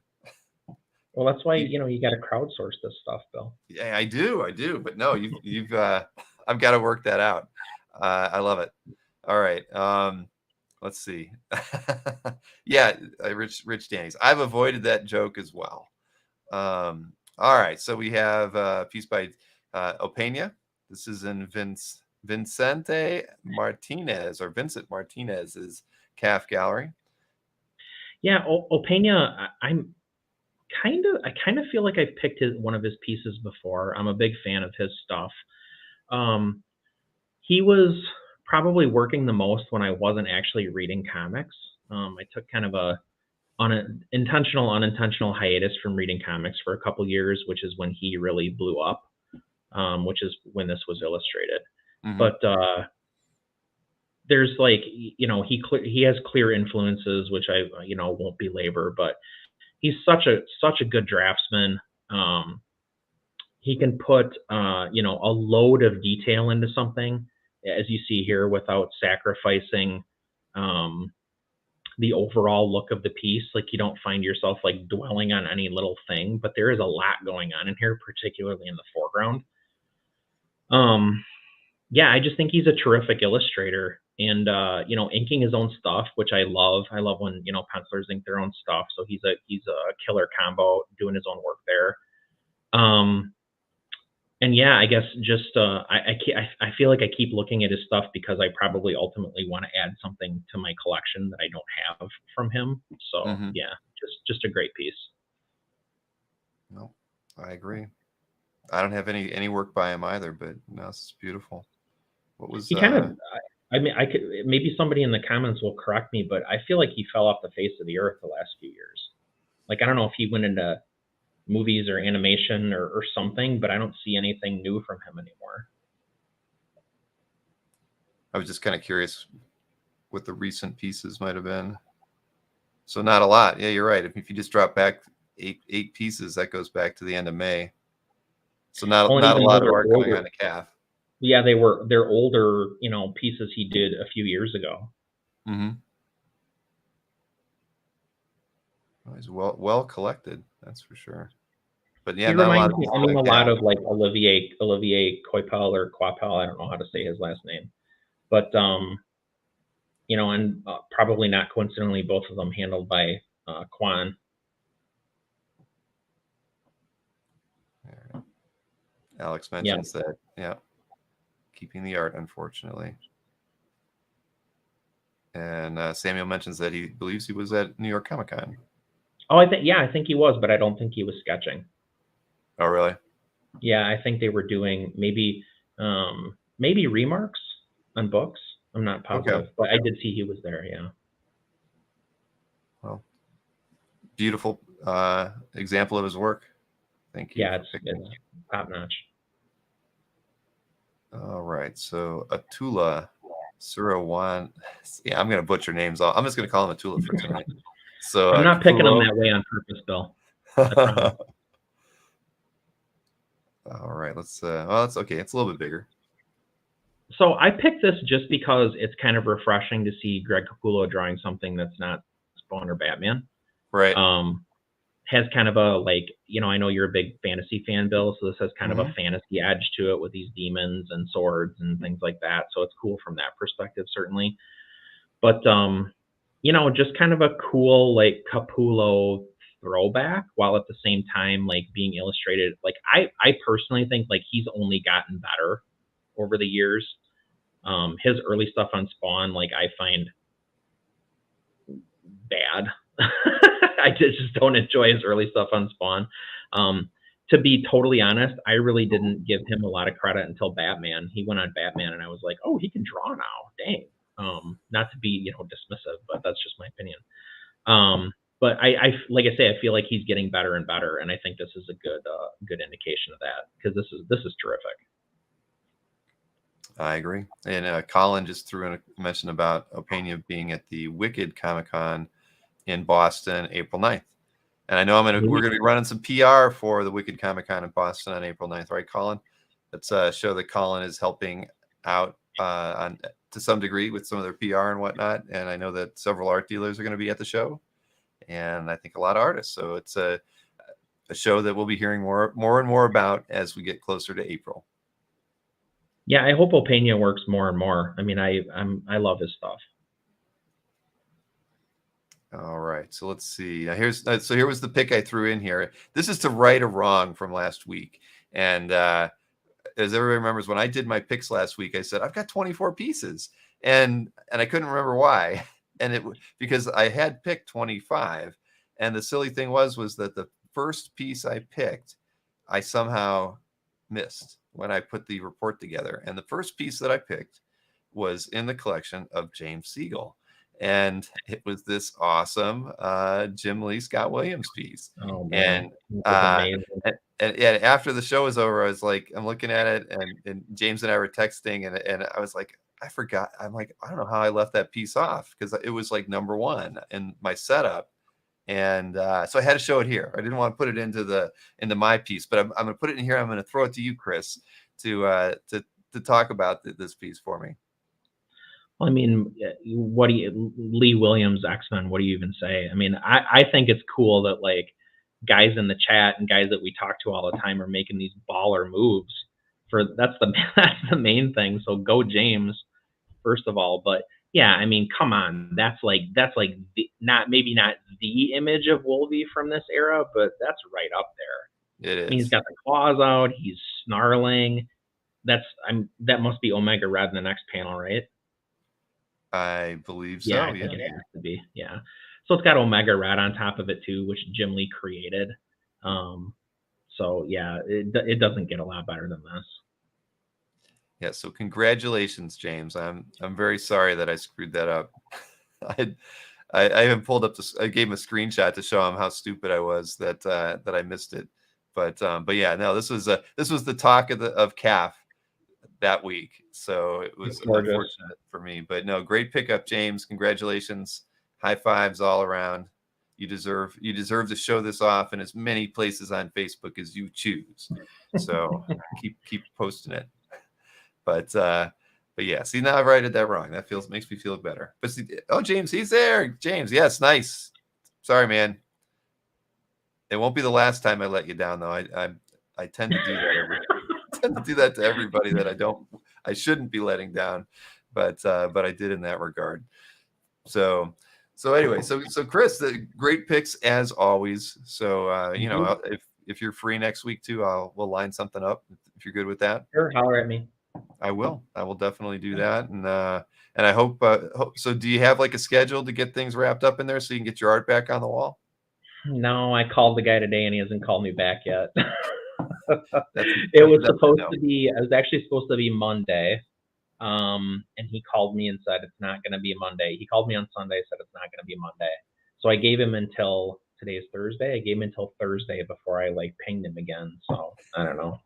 Speaker 2: Well, that's why you got to crowdsource this stuff, Bill.
Speaker 1: Yeah, I do. But no, you've I've got to work that out. I love it. All right. Let's see. Yeah, Rich Danny's. I've avoided that joke as well. All right. So we have a piece by Opena. This is in Vincente Martinez or Vincent Martinez's CAF gallery.
Speaker 2: Yeah, Opena, I kind of feel like I've picked one of his pieces before. I'm a big fan of his stuff. Um, he was probably working the most when I wasn't actually reading comics. I took kind of a unintentional hiatus from reading comics for a couple years, which is when he really blew up, which is when this was illustrated.
Speaker 1: Mm-hmm.
Speaker 2: But there's like, he has clear influences, which I won't belabor, but he's such a good draftsman. He can put a load of detail into something, as you see here, without sacrificing the overall look of the piece. Like, you don't find yourself like dwelling on any little thing, but there is a lot going on in here, particularly in the foreground. Yeah, I just think he's a terrific illustrator, and inking his own stuff, which I love. I love when pencilers ink their own stuff. So he's a killer combo doing his own work there. And yeah, I guess just I feel like I keep looking at his stuff because I probably ultimately want to add something to my collection that I don't have from him. So yeah, just a great piece.
Speaker 1: No, I agree. I don't have any work by him either, but no, it's beautiful. What was
Speaker 2: He kind of, I mean, I could, maybe somebody in the comments will correct me, but I feel like he fell off the face of the earth the last few years. Like, I don't know if he went into movies or animation or something, but I don't see anything new from him anymore.
Speaker 1: I was just kind of curious what the recent pieces might have been. So not a lot. Yeah, you're right. If you just drop back eight pieces, that goes back to the end of May. So not a lot of art going on the CAF.
Speaker 2: Yeah, they're older, pieces he did a few years ago.
Speaker 1: Mm-hmm. Well, he's well collected, that's for sure. But yeah,
Speaker 2: he reminds me. I mean, a lot of like Olivier Coipel or Coipel. I don't know how to say his last name, but and probably not coincidentally, both of them handled by Quan.
Speaker 1: Alex mentions that. Yeah, keeping the art, unfortunately. And Samuel mentions that he believes he was at New York Comic Con.
Speaker 2: Oh, I think he was, but I don't think he was sketching.
Speaker 1: Oh, really?
Speaker 2: Yeah, I think they were doing maybe remarks on books. I'm not positive, but I did see he was there. Yeah.
Speaker 1: Well, beautiful example of his work. Thank you.
Speaker 2: Yeah, it's top notch.
Speaker 1: All right, so Atula Surawan. Yeah, I'm gonna butcher names. I'm just gonna call him Atula for tonight. So
Speaker 2: I'm not picking them that way on purpose, Bill.
Speaker 1: All right, let's. Well, that's okay. It's a little bit bigger.
Speaker 2: So I picked this just because it's kind of refreshing to see Greg Capullo drawing something that's not Spawn or Batman.
Speaker 1: Right.
Speaker 2: Has kind of a, like, I know you're a big fantasy fan, Bill, so this has kind of a fantasy edge to it with these demons and swords and things like that. So it's cool from that perspective, certainly. But just kind of a cool like Capullo throwback, while at the same time like being illustrated. Like, I personally think like he's only gotten better over the years. His early stuff on Spawn, like, I find bad. I just don't enjoy his early stuff on Spawn. To be totally honest, I really didn't give him a lot of credit until Batman. He went on Batman, and I was like, oh, he can draw now. Dang. Not to be dismissive, but that's just my opinion. But I like I say, I feel like he's getting better and better, and I think this is a good indication of that, because this is terrific.
Speaker 1: I agree. And Colin just threw in a mention about Opena being at the Wicked Comic-Con in Boston, April 9th. And I know we're going to be running some PR for the Wicked Comic-Con in Boston on April 9th, right, Colin? Let's show that Colin is helping out to some degree with some of their PR and whatnot. And I know that several art dealers are going to be at the show, and I think a lot of artists. So it's a show that we'll be hearing more and more about as we get closer to April.
Speaker 2: Yeah, I hope Opena works more and more. I mean, I love his stuff.
Speaker 1: All right, so let's see. Now here was the pick I threw in here. This is to right a wrong from last week, and as everybody remembers, when I did my picks last week, I said I've got 24 pieces, and I couldn't remember why, and because I had picked 25, and the silly thing was that the first piece I picked, I somehow missed when I put the report together, and the first piece that I picked was in the collection of James Siegel. And it was this awesome Jim Lee Scott Williams piece.
Speaker 2: Oh man,
Speaker 1: And
Speaker 2: this is
Speaker 1: uh,
Speaker 2: amazing.
Speaker 1: and yeah, after the show was over, I was like, I'm looking at it, and James and I were texting, and I was like, I forgot. I'm like, I don't know how I left that piece off because it was like number one in my setup, and so I had to show it here. I didn't want to put it into my piece, but I'm going to put it in here. I'm going to throw it to you, Chris, to talk about this piece for me.
Speaker 2: I mean, what do you, Lee Williams, X-Men, what do you even say? I mean, I think it's cool that like guys in the chat and guys that we talk to all the time are making these baller moves. That's the main thing. So go James, first of all. But yeah, I mean, come on, that's like not maybe not the image of Wolvie from this era, but that's right up there.
Speaker 1: It
Speaker 2: I mean, he's
Speaker 1: is.
Speaker 2: got the claws out, he's snarling. That must be Omega Red in the next panel, right?
Speaker 1: I believe
Speaker 2: Yeah,
Speaker 1: so.
Speaker 2: I think
Speaker 1: Yeah.
Speaker 2: it has to be. Yeah. So it's got Omega Red on top of it too, which Jim Lee created. So yeah, it doesn't get a lot better than this.
Speaker 1: Yeah. So congratulations, James. I'm very sorry that I screwed that up. I even pulled up I gave him a screenshot to show him how stupid I was that I missed it. But yeah, no, this was the talk of CAF that week. So it was unfortunate for me. But no, great pickup, James. Congratulations. High fives all around. You deserve to show this off in as many places on Facebook as you choose. So keep posting it. But yeah, see, now I've righted that wrong. That makes me feel better. But see, James, he's there. James, yes, nice. Sorry, man. It won't be the last time I let you down, though. I tend to do that to everybody that I shouldn't be letting down, but I did in that regard. So anyway, so Chris, the great picks as always. So you know, if you're free next week too, we'll line something up if you're good with that.
Speaker 2: Sure, holler at me.
Speaker 1: I will definitely do that, and I hope. So, do you have like a schedule to get things wrapped up in there so you can get your art back on the wall?
Speaker 2: No, I called the guy today and he hasn't called me back yet. It was actually supposed to be Monday. And he called me and said it's not going to be Monday. He called me on Sunday, said it's not going to be Monday. So I gave him until today's Thursday. I gave him until Thursday before I like pinged him again. So I don't know.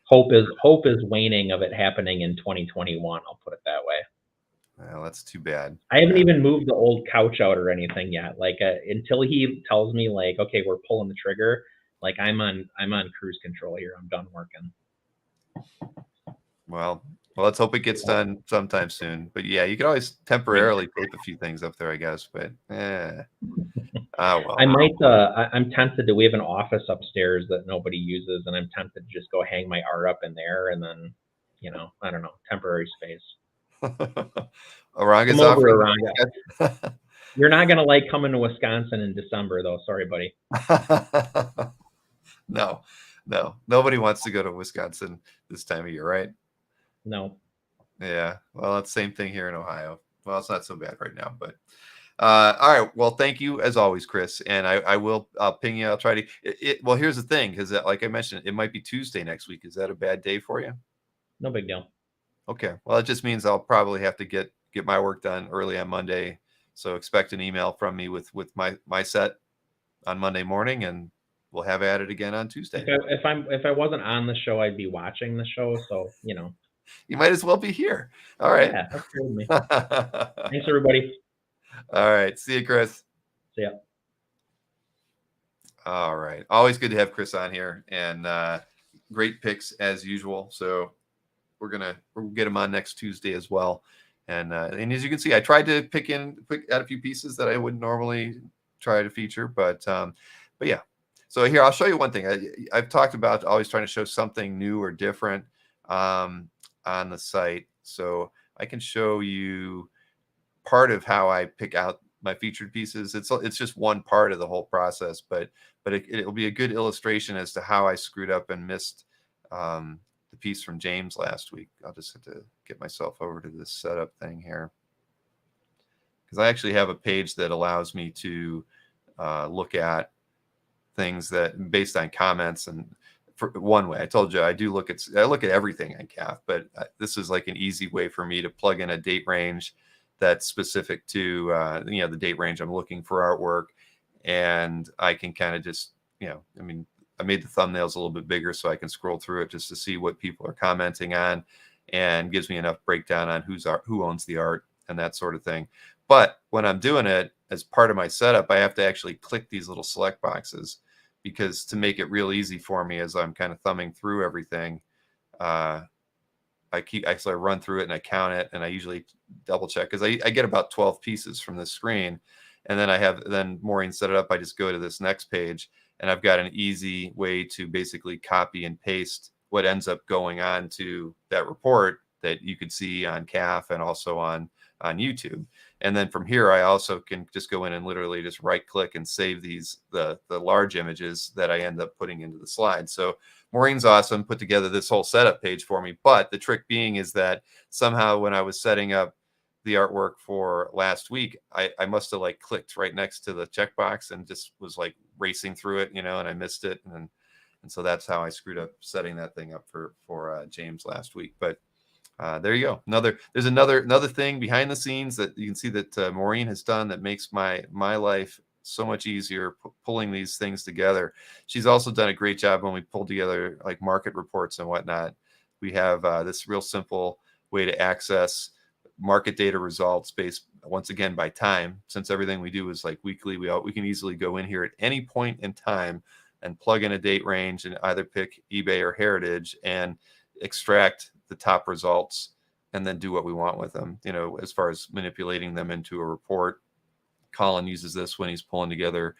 Speaker 2: Hope is waning of it happening in 2021. I'll put it that way.
Speaker 1: Well, that's too bad.
Speaker 2: I haven't even moved the old couch out or anything yet. Like until he tells me like, okay, we're pulling the trigger. Like I'm on cruise control here. I'm done working.
Speaker 1: Well, let's hope it gets done sometime soon. But yeah, you can always temporarily tape a few things up there, I guess. But well.
Speaker 2: I might. I'm tempted to. We have an office upstairs that nobody uses, and I'm tempted to just go hang my art up in there, and then, I don't know, temporary space.
Speaker 1: Oranga's offering.
Speaker 2: You're not gonna like coming to Wisconsin in December, though. Sorry, buddy.
Speaker 1: No, nobody wants to go to Wisconsin this time of year, right?
Speaker 2: No.
Speaker 1: Yeah. Well, it's the same thing here in Ohio. Well, it's not so bad right now, but all right. Well, thank you as always, Chris. And I'll ping you. I'll try to. Well, here's the thing, because like I mentioned, it might be Tuesday next week. Is that a bad day for you?
Speaker 2: No big deal.
Speaker 1: Okay. Well, it just means I'll probably have to get my work done early on Monday. So expect an email from me with my set on Monday morning, and we'll have at it again on Tuesday.
Speaker 2: If I wasn't on the show, I'd be watching the show. So
Speaker 1: you might as well be here. All right.
Speaker 2: Yeah, that's cool with me. Thanks, everybody.
Speaker 1: All right. See you, Chris.
Speaker 2: See ya.
Speaker 1: All right. Always good to have Chris on here, and great picks as usual. So we'll get him on next Tuesday as well. And as you can see, I tried to pick out a few pieces that I wouldn't normally try to feature, but yeah. So here, I'll show you one thing. I've talked about always trying to show something new or different. on the site. So I can show you part of how I pick out my featured pieces. It's just one part of the whole process, but it'll be a good illustration as to how I screwed up and missed the piece from James last week. I'll just have to get myself over to this setup thing here, because I actually have a page that allows me to look at things that based on comments. And for one way, I told you I look at everything on CAF, but this is like an easy way for me to plug in a date range that's specific to the date range I'm looking for artwork, and I can kind of just I made the thumbnails a little bit bigger so I can scroll through it just to see what people are commenting on, and gives me enough breakdown on who owns the art and that sort of thing. But when I'm doing it as part of my setup, I have to actually click these little select boxes, because to make it real easy for me as I'm kind of thumbing through everything, I run through it and I count it, and I usually double check, because I get about 12 pieces from this screen, and then Maureen set it up. I just go to this next page, and I've got an easy way to basically copy and paste what ends up going on to that report that you could see on CAF and also on YouTube. And then from here, I also can just go in and literally just right click and save the large images that I end up putting into the slide. So Maureen's awesome, put together this whole setup page for me. But the trick being is that somehow when I was setting up the artwork for last week, I must have like clicked right next to the checkbox and just was like racing through it, and I missed it. And so that's how I screwed up setting that thing up for James last week. But there you go. There's another thing behind the scenes that you can see that Maureen has done that makes my life so much easier, pulling these things together. She's also done a great job when we pull together like market reports and whatnot. We have this real simple way to access market data results based once again by time. Since everything we do is like weekly, we can easily go in here at any point in time and plug in a date range and either pick eBay or Heritage and extract the top results and then do what we want with them, as far as manipulating them into a report. Colin uses this when he's pulling together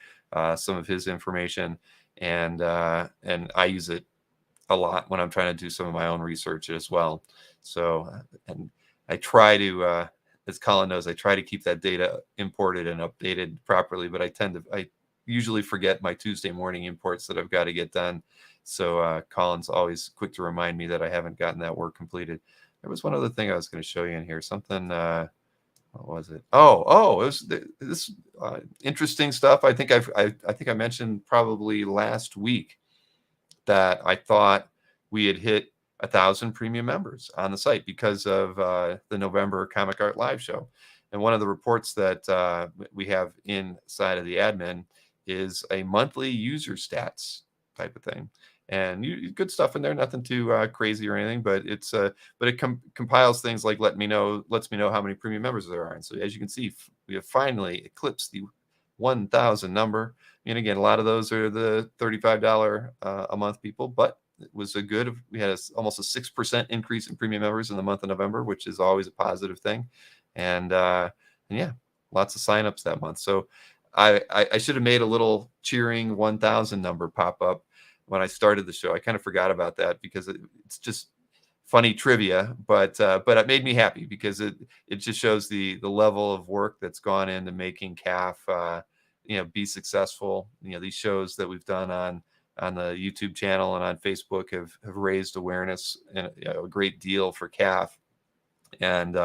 Speaker 1: some of his information, and I use it a lot when I'm trying to do some of my own research as well. So, and I try to, as Colin knows, I try to keep that data imported and updated properly, but I usually forget my Tuesday morning imports that I've got to get done. So Colin's always quick to remind me that I haven't gotten that work completed. There was one other thing I was going to show you in here. Something, what was it? Oh, it was this interesting stuff. I think I mentioned probably last week that I thought we had hit 1,000 premium members on the site because of the November Comic Art Live show. And one of the reports that we have inside of the admin is a monthly user stats type of thing. And good stuff in there, nothing too crazy or anything, but it compiles things like lets me know how many premium members there are. And so as you can see, we have finally eclipsed the 1,000 number. And again, a lot of those are the $35 a month people, but it was we had almost a 6% increase in premium members in the month of November, which is always a positive thing. And yeah, lots of signups that month. So I should have made a little cheering 1,000 number pop up when I started the show. I kind of forgot about that because it's just funny trivia, but it made me happy because it just shows the level of work that's gone into making CAF be successful. These shows that we've done on the YouTube channel and on Facebook have raised awareness and a great deal for CAF, and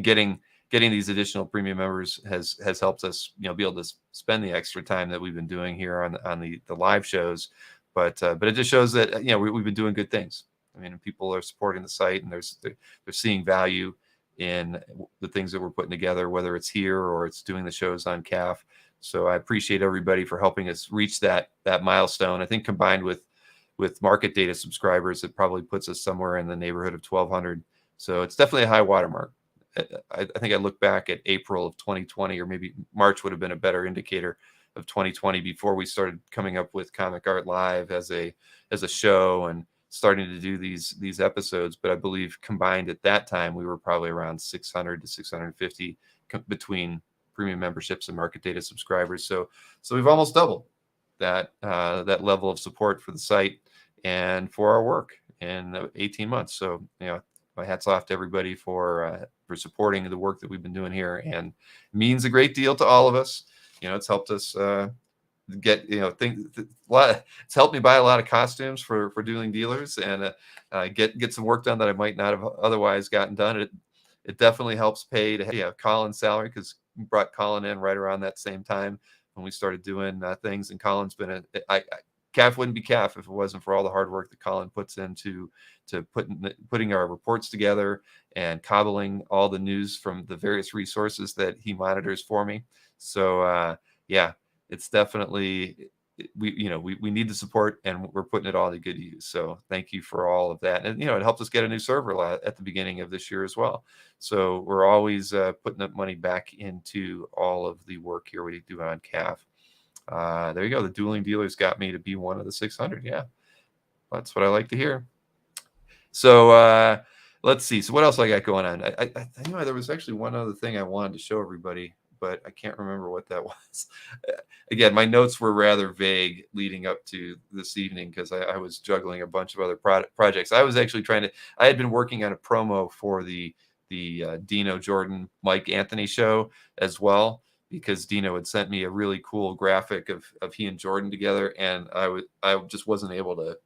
Speaker 1: getting these additional premium members has helped us be able to spend the extra time that we've been doing here on the live shows. But it just shows that we've been doing good things. I mean, people are supporting the site, and they're seeing value in the things that we're putting together, whether it's here or it's doing the shows on CAF. So I appreciate everybody for helping us reach that milestone. I think combined with market data subscribers, it probably puts us somewhere in the neighborhood of 1,200. So it's definitely a high watermark. I think I look back at April of 2020, or maybe March would have been a better indicator of 2020, before we started coming up with Comic Art Live as a show and starting to do these episodes. But I believe combined at that time, we were probably around 600 to 650 between premium memberships and market data subscribers. So we've almost doubled that level of support for the site and for our work in 18 months. So my hats off to everybody for supporting the work that we've been doing here, and means a great deal to all of us. It's helped us get it's helped me buy a lot of costumes for dueling dealers, and get some work done that I might not have otherwise gotten done. It definitely helps pay to have Colin's salary, because we brought Colin in right around that same time when we started doing things, and Colin's been CAF wouldn't be CAF if it wasn't for all the hard work that Colin puts into putting our reports together and cobbling all the news from the various resources that he monitors for me. So yeah, it's definitely, we need the support, and we're putting it all to good use. So thank you for all of that. And it helped us get a new server at the beginning of this year as well. So we're always putting that money back into all of the work here we do on CAF. There you go. The dueling dealers got me to be one of the 600. Yeah, that's what I like to hear. So let's see. So what else I got going on? I there was actually one other thing I wanted to show everybody, but I can't remember what that was. Again, my notes were rather vague leading up to this evening, because I was juggling a bunch of other projects. I was actually I had been working on a promo for the Dino Jordan Mike Anthony show as well, because Dino had sent me a really cool graphic of he and Jordan together, and I just wasn't able to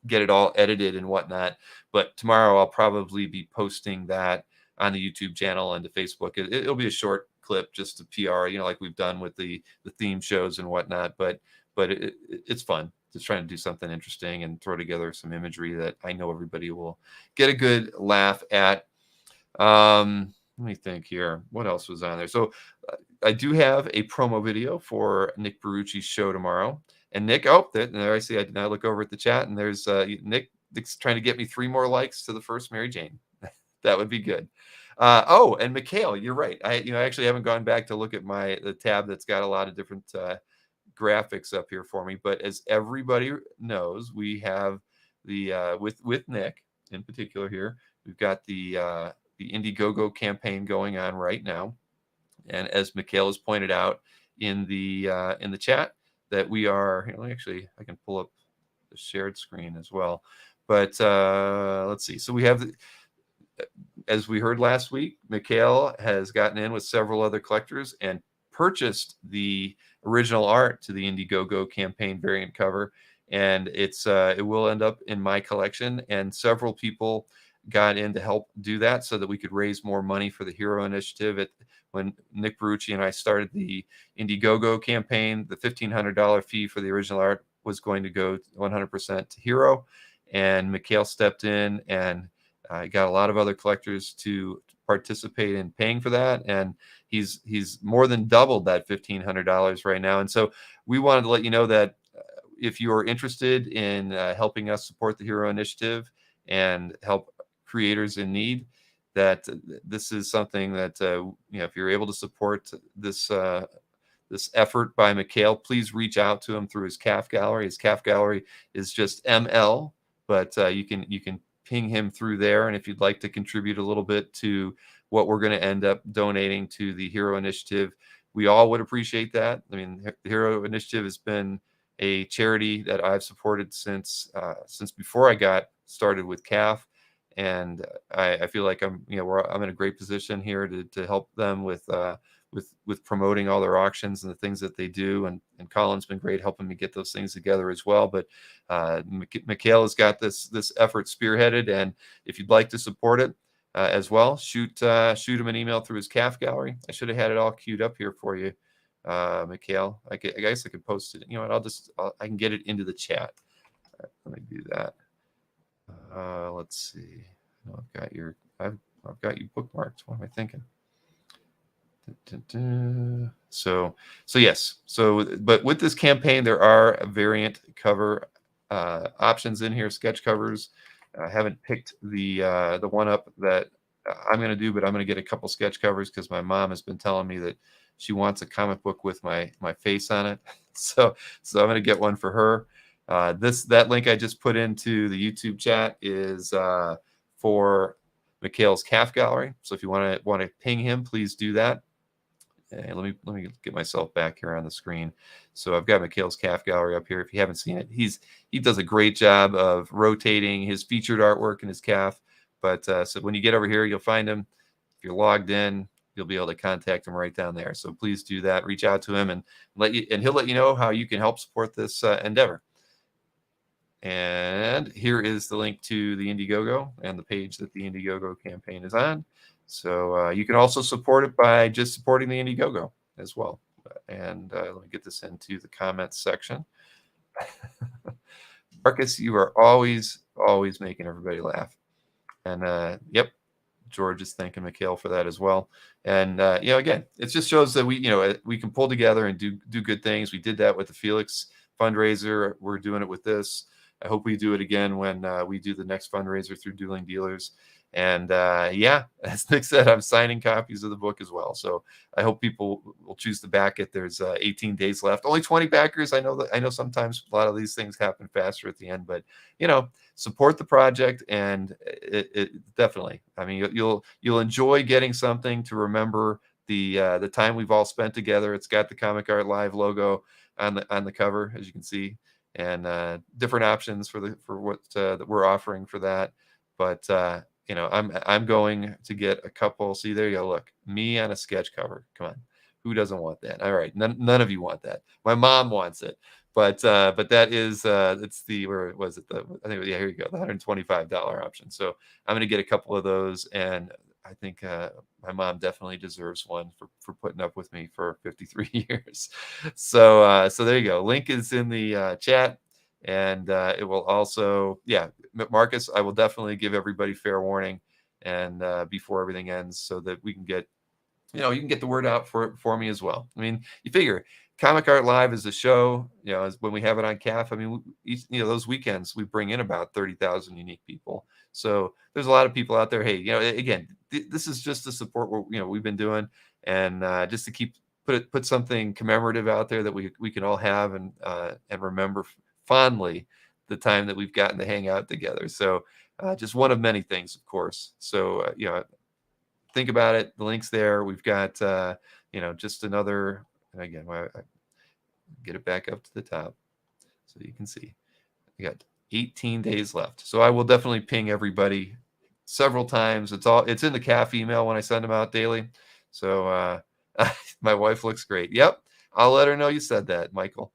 Speaker 1: get it all edited and whatnot. But tomorrow I'll probably be posting that on the YouTube channel and to Facebook. It'll be a short clip, just to PR, like we've done with the theme shows and whatnot. But it's fun, just trying to do something interesting and throw together some imagery that I know everybody will get a good laugh at. Let me think here. What else was on there? So I do have a promo video for Nick Barucci's show tomorrow. And Nick, there I see. I did not look over at the chat, and there's Nick's trying to get me 3 more likes to the first Mary Jane. That would be good. And Mikhail, you're right. I actually haven't gone back to look at the tab that's got a lot of different graphics up here for me. But as everybody knows, we have the with Nick in particular here, we've got the Indiegogo campaign going on right now, and as Mikhail has pointed out in the chat, that we are. Actually, I can pull up the shared screen as well. But let's see. So we have as we heard last week, Mikhail has gotten in with several other collectors and purchased the original art to the Indiegogo campaign variant cover, and it will end up in my collection. And several people got in to help do that so that we could raise more money for the Hero Initiative. When Nick Barucci and I started the Indiegogo campaign, the $1,500 fee for the original art was going to go 100% to Hero, and Mikhail stepped in and got a lot of other collectors to participate in paying for that, and he's more than doubled that $1,500 right now. And so we wanted to let you know that if you are interested in helping us support the Hero Initiative and help creators in need, that this is something that if you're able to support this effort by Mikhail, please reach out to him through his CAF gallery. His CAF gallery is just ML, but you can ping him through there. And if you'd like to contribute a little bit to what we're going to end up donating to the Hero Initiative, we all would appreciate that. I mean, the Hero Initiative has been a charity that I've supported since before I got started with CAF. And I feel like I'm in a great position here to help them with promoting all their auctions and the things that they do. And Colin's been great helping me get those things together as well. But Mikhail has got this effort spearheaded, and if you'd like to support it as well, shoot him an email through his CAF gallery. I should have had it all queued up here for you, Mikhail. I guess I could post it. You know what? I can get it into the chat. Let me do that. Let's see. I've got you bookmarked. What am I thinking? So yes. But with this campaign, there are variant cover options in here, sketch covers. I haven't picked the one up that I'm going to do, but I'm going to get a couple sketch covers because my mom has been telling me that she wants a comic book with my face on it. So I'm going to get one for her. That link I just put into the YouTube chat is for Mikhail's CAF gallery. So if you want to ping him, please do that. And let me get myself back here on the screen. So I've got Mikhail's CAF gallery up here. If you haven't seen it, he does a great job of rotating his featured artwork in his CAF, But so when you get over here, you'll find him. If you're logged in, you'll be able to contact him right down there. So please do that. Reach out to him and he'll let you know how you can help support this endeavor. And here is the link to the Indiegogo and the page that the Indiegogo campaign is on. So you can also support it by just supporting the Indiegogo as well. And let me get this into the comments section. Marcus, you are always making everybody laugh. And yep, George is thanking Mikhail for that as well. And again, it just shows that we can pull together and do good things. We did that with the Felix fundraiser. We're doing it with this. I hope we do it again when we do the next fundraiser through Dueling Dealers. And as Nick said, I'm signing copies of the book as well. So I hope people will choose to back it. There's 18 days left. Only 20 backers. I know sometimes a lot of these things happen faster at the end, but support the project, and it definitely. I mean, you'll enjoy getting something to remember the time we've all spent together. It's got the Comic Art Live logo on the cover, as you can see, and different options for what that we're offering for that. But I'm going to get a couple. See, there you go. Look, me on a sketch cover. Come on, who doesn't want that? All right, none of you want that. My mom wants it, but that is it's the, where was it? I think, yeah, here you go, the $125 option. So I'm going to get a couple of those, and I think my mom definitely deserves one for putting up with me for 53 years. So there you go. Link is in the chat. And it will also, Marcus, I will definitely give everybody fair warning and before everything ends, so that we can get, you can get the word out for me as well. I mean, you figure Comic Art Live is a show, when we have it on CAF. I mean, those weekends we bring in about 30,000 unique people. So there's a lot of people out there. Hey, again, this is just the support we've been doing, and just to keep put something commemorative out there that we can all have and remember fondly the time that we've gotten to hang out together. So just one of many things, of course. So think about it. The link's there. We've got just another, and again, I get it back up to the top so you can see. We got 18 days left. So I will definitely ping everybody several times. It's in the CAF email when I send them out daily. So my wife looks great. Yep, I'll let her know you said that, Michael.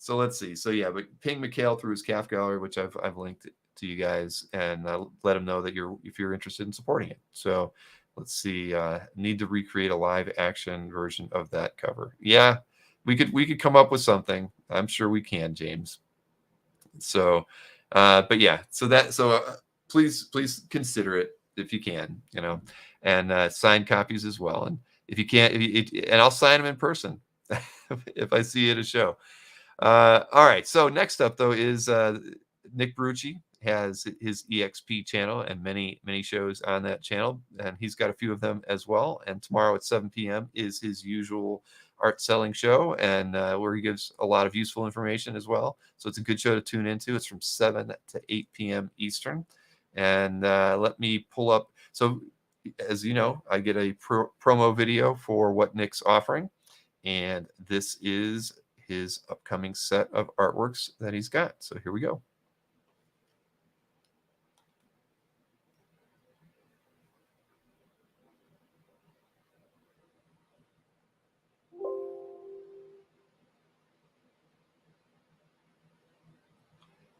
Speaker 1: So let's see. So but ping Mikhail through his CAF gallery, which I've linked to you guys, and let him know that if you're interested in supporting it. So let's see. Need to recreate a live action version of that cover. Yeah, we could come up with something. I'm sure we can, James. So, but yeah. So please consider it if you can. And sign copies as well. And if you can't, and I'll sign them in person if I see you at a show. All right. So next up, though, is Nick Brucci has his EXP channel and many shows on that channel, and he's got a few of them as well. And tomorrow at 7 p.m. is his usual art selling show, and where he gives a lot of useful information as well. So it's a good show to tune into. It's from 7 to 8 p.m. Eastern. And let me pull up. So as you know, I get a promo video for what Nick's offering, and this is his upcoming set of artworks that he's got. So here we go.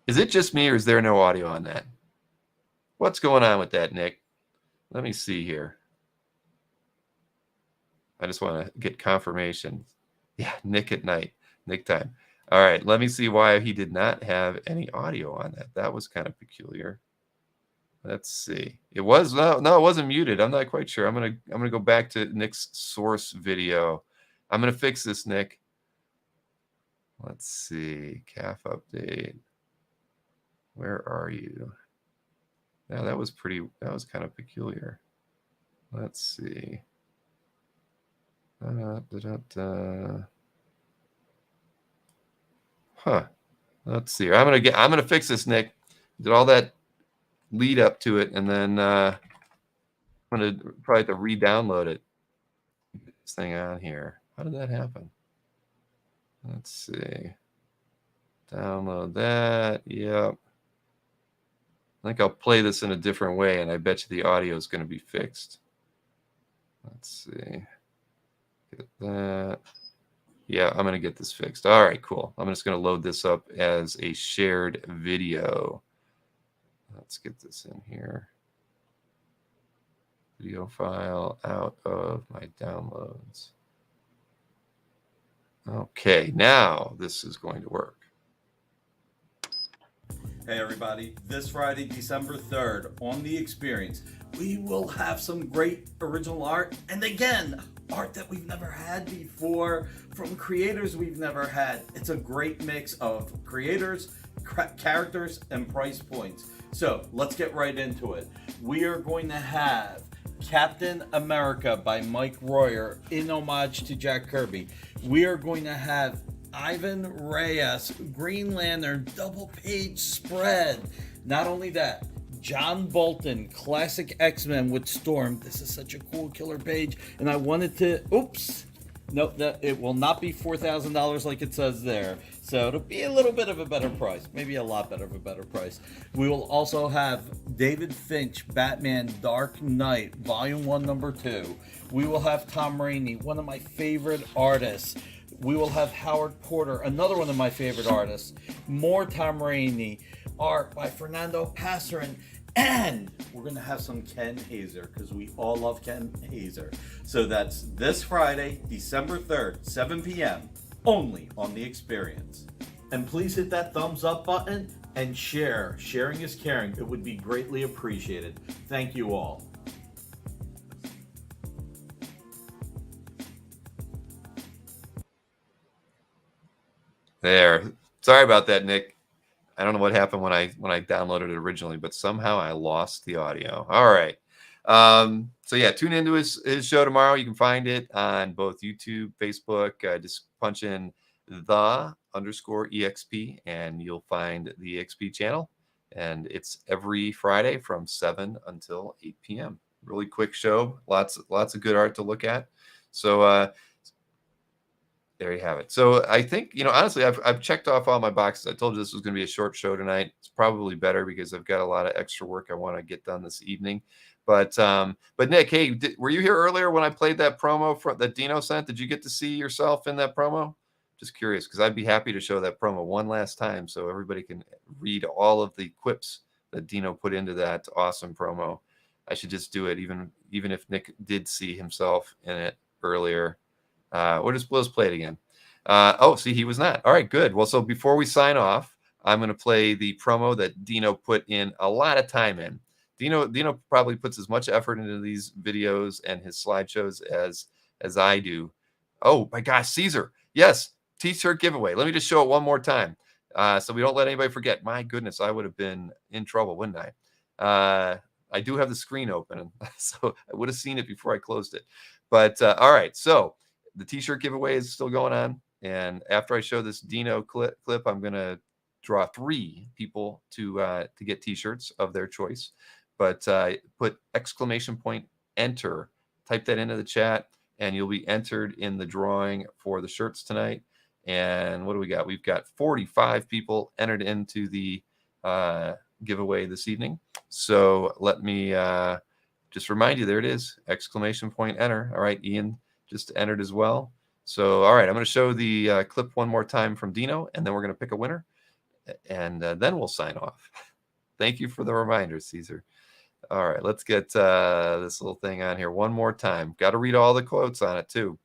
Speaker 1: Is it just me, or is there no audio on that? What's going on with that, Nick? Let me see here. I just want to get confirmation. Yeah, Nick at night, Nick time. All right, let me see why he did not have any audio on that. That was kind of peculiar. Let's see. It was no, it wasn't muted. I'm not quite sure. I'm gonna go back to Nick's source video. I'm gonna fix this, Nick. Let's see. CAF update. Where are you? Now that was kind of peculiar. Let's see. Huh. Let's see. I'm gonna fix this, Nick. Did all that lead up to it, and then I'm gonna probably have to re-download it. Get this thing on here. How did that happen? Let's see. Download that. Yep. I think I'll play this in a different way, and I bet you the audio is going to be fixed. Let's see. Get that. Yeah, I'm going to get this fixed. All right, cool. I'm just going to load this up as a shared video. Let's get this in here. Video file out of my downloads. Okay, now this is going to work.
Speaker 3: Hey everybody, this Friday, December 3rd, on The Experience, we will have some great original art, and again, art that we've never had before, from creators we've never had. It's a great mix of creators, characters, and price points. So let's get right into it. We are going to have Captain America by Mike Royer in homage to Jack Kirby. We are going to have Ivan Reyes, Green Lantern, double page spread. Not only that, John Bolton, classic X-Men with Storm. This is such a cool killer page, and I wanted to, nope, that it will not be $4,000 like it says there. So it'll be a little bit of a better price, maybe a lot better of a better price. We will also have David Finch, Batman Dark Knight, Volume 1, Number 2. We will have Tom Rainey, one of my favorite artists. We will have Howard Porter, another one of my favorite artists. More Tom Rainey, art by Fernando Passerin. And we're going to have some Ken Hazer, because we all love Ken Hazer. So that's this Friday, December 3rd, 7 p.m., only on The Experience. And please hit that thumbs up button and share. Sharing is caring. It would be greatly appreciated. Thank you all.
Speaker 1: There. Sorry about that, Nick. I don't know what happened when I downloaded it originally, but somehow I lost the audio. All right. So yeah, tune into his show tomorrow. You can find it on both YouTube, Facebook. Just punch in _EXP and you'll find the EXP channel. And it's every Friday from 7 until 8 p.m. Really quick show. Lots of good art to look at. So there you have it. So I think, honestly, I've checked off all my boxes. I told you this was going to be a short show tonight. It's probably better because I've got a lot of extra work I want to get done this evening. But Nick, hey, were you here earlier when I played that promo that Dino sent? Did you get to see yourself in that promo? Just curious, because I'd be happy to show that promo one last time so everybody can read all of the quips that Dino put into that awesome promo. I should just do it, even if Nick did see himself in it earlier. Let's play it again. See, he was not. All right, good. Well, so before we sign off, I'm going to play the promo that Dino put in a lot of time in. Dino probably puts as much effort into these videos and his slideshows as I do. Oh my gosh, Caesar. Yes, t-shirt giveaway. Let me just show it one more time so we don't let anybody forget. My goodness, I would have been in trouble, wouldn't I? I do have the screen open, so I would have seen it before I closed it. But all right, so the t-shirt giveaway is still going on. And after I show this Dino clip, I'm going to draw 3 people to get t-shirts of their choice. But put !enter, type that into the chat, and you'll be entered in the drawing for the shirts tonight. And what do we got? We've got 45 people entered into the giveaway this evening. So let me just remind you, there it is, !enter. All right, Ian just entered as well. So, all right, I'm going to show the clip one more time from Dino, and then we're going to pick a winner, and then we'll sign off. Thank you for the reminder, Caesar. All right, let's get this little thing on here one more time. Got to read all the quotes on it, too.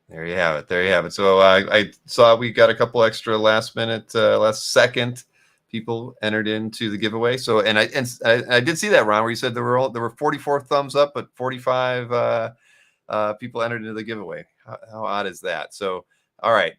Speaker 1: There you have it. There you have it. So I saw we got a couple extra last minute, last second people entered into the giveaway. So I did see that, Ron, where you said there were 44 thumbs up, but 45 people entered into the giveaway. How odd is that? So all right,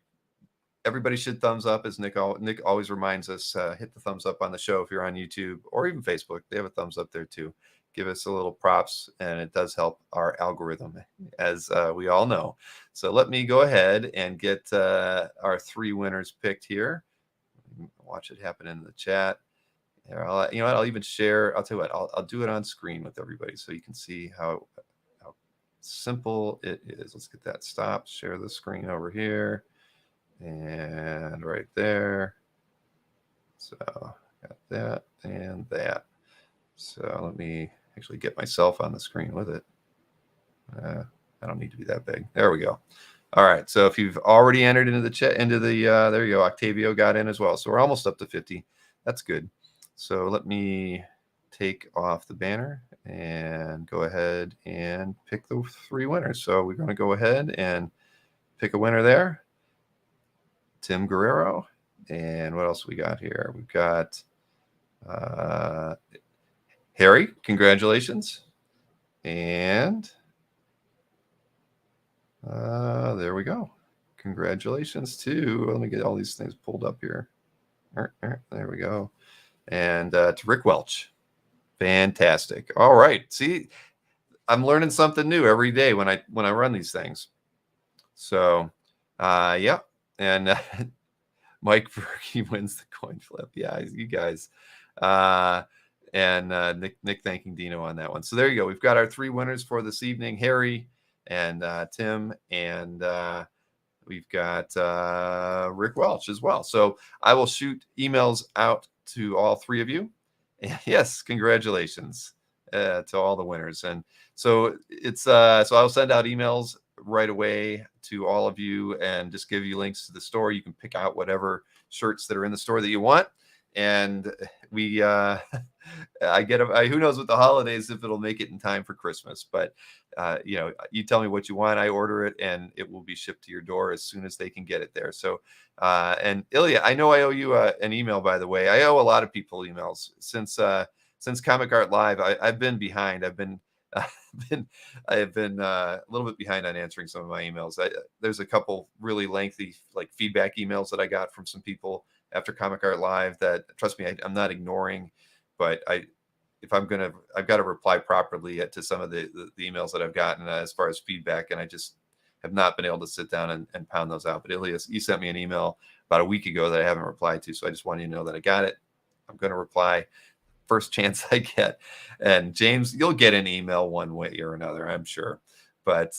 Speaker 1: everybody should thumbs up, as Nick always reminds us. Hit the thumbs up on the show if you're on YouTube or even Facebook. They have a thumbs up there too. Give us a little props, and it does help our algorithm, as we all know. So let me go ahead and get our 3 winners picked here. Watch it happen in the chat. You know what? I'll even share. I'll tell you what. I'll do it on screen with everybody so you can see how simple it is. Let's get that stopped. Share the screen over here. And right there. So got that and that. So let me actually get myself on the screen with it. I don't need to be that big. There we go. All right. So if you've already entered into the chat, there you go. Octavio got in as well. So we're almost up to 50. That's good. So let me take off the banner and go ahead and pick the 3 winners. So we're going to go ahead and pick a winner there. Tim Guerrero. And what else we got here? We've got Harry. Congratulations. And there we go. Congratulations to, let me get all these things pulled up here. There we go. And to Rick Welch. Fantastic. All right. See, I'm learning something new every day when I run these things. So, yeah. And Mike Berkey wins the coin flip. Yeah, you guys. And Nick thanking Dino on that one. So there you go. We've got our 3 winners for this evening: Harry and Tim, and we've got Rick Welch as well. So I will shoot emails out to all 3 of you. And yes, congratulations to all the winners. And so it's so I'll send out emails right away to all of you and just give you links to the store. You can pick out whatever shirts that are in the store that you want. And we I get who knows with the holidays if it'll make it in time for Christmas, but you tell me what you want, I order it, and it will be shipped to your door as soon as they can get it there. So and Ilya, I know I owe you an email, by the way. I owe a lot of people emails since Comic Art Live. I've been behind. I've been a little bit behind on answering some of my emails. There's a couple really lengthy feedback emails that I got from some people after Comic Art Live that, trust me, I'm not ignoring, but I've got to reply properly to some of the emails that I've gotten as far as feedback, and I just have not been able to sit down and pound those out. But Ilias, you sent me an email about a week ago that I haven't replied to, so I just wanted you to know that I got it. I'm going to reply first chance I get. And James, you'll get an email one way or another, I'm sure. But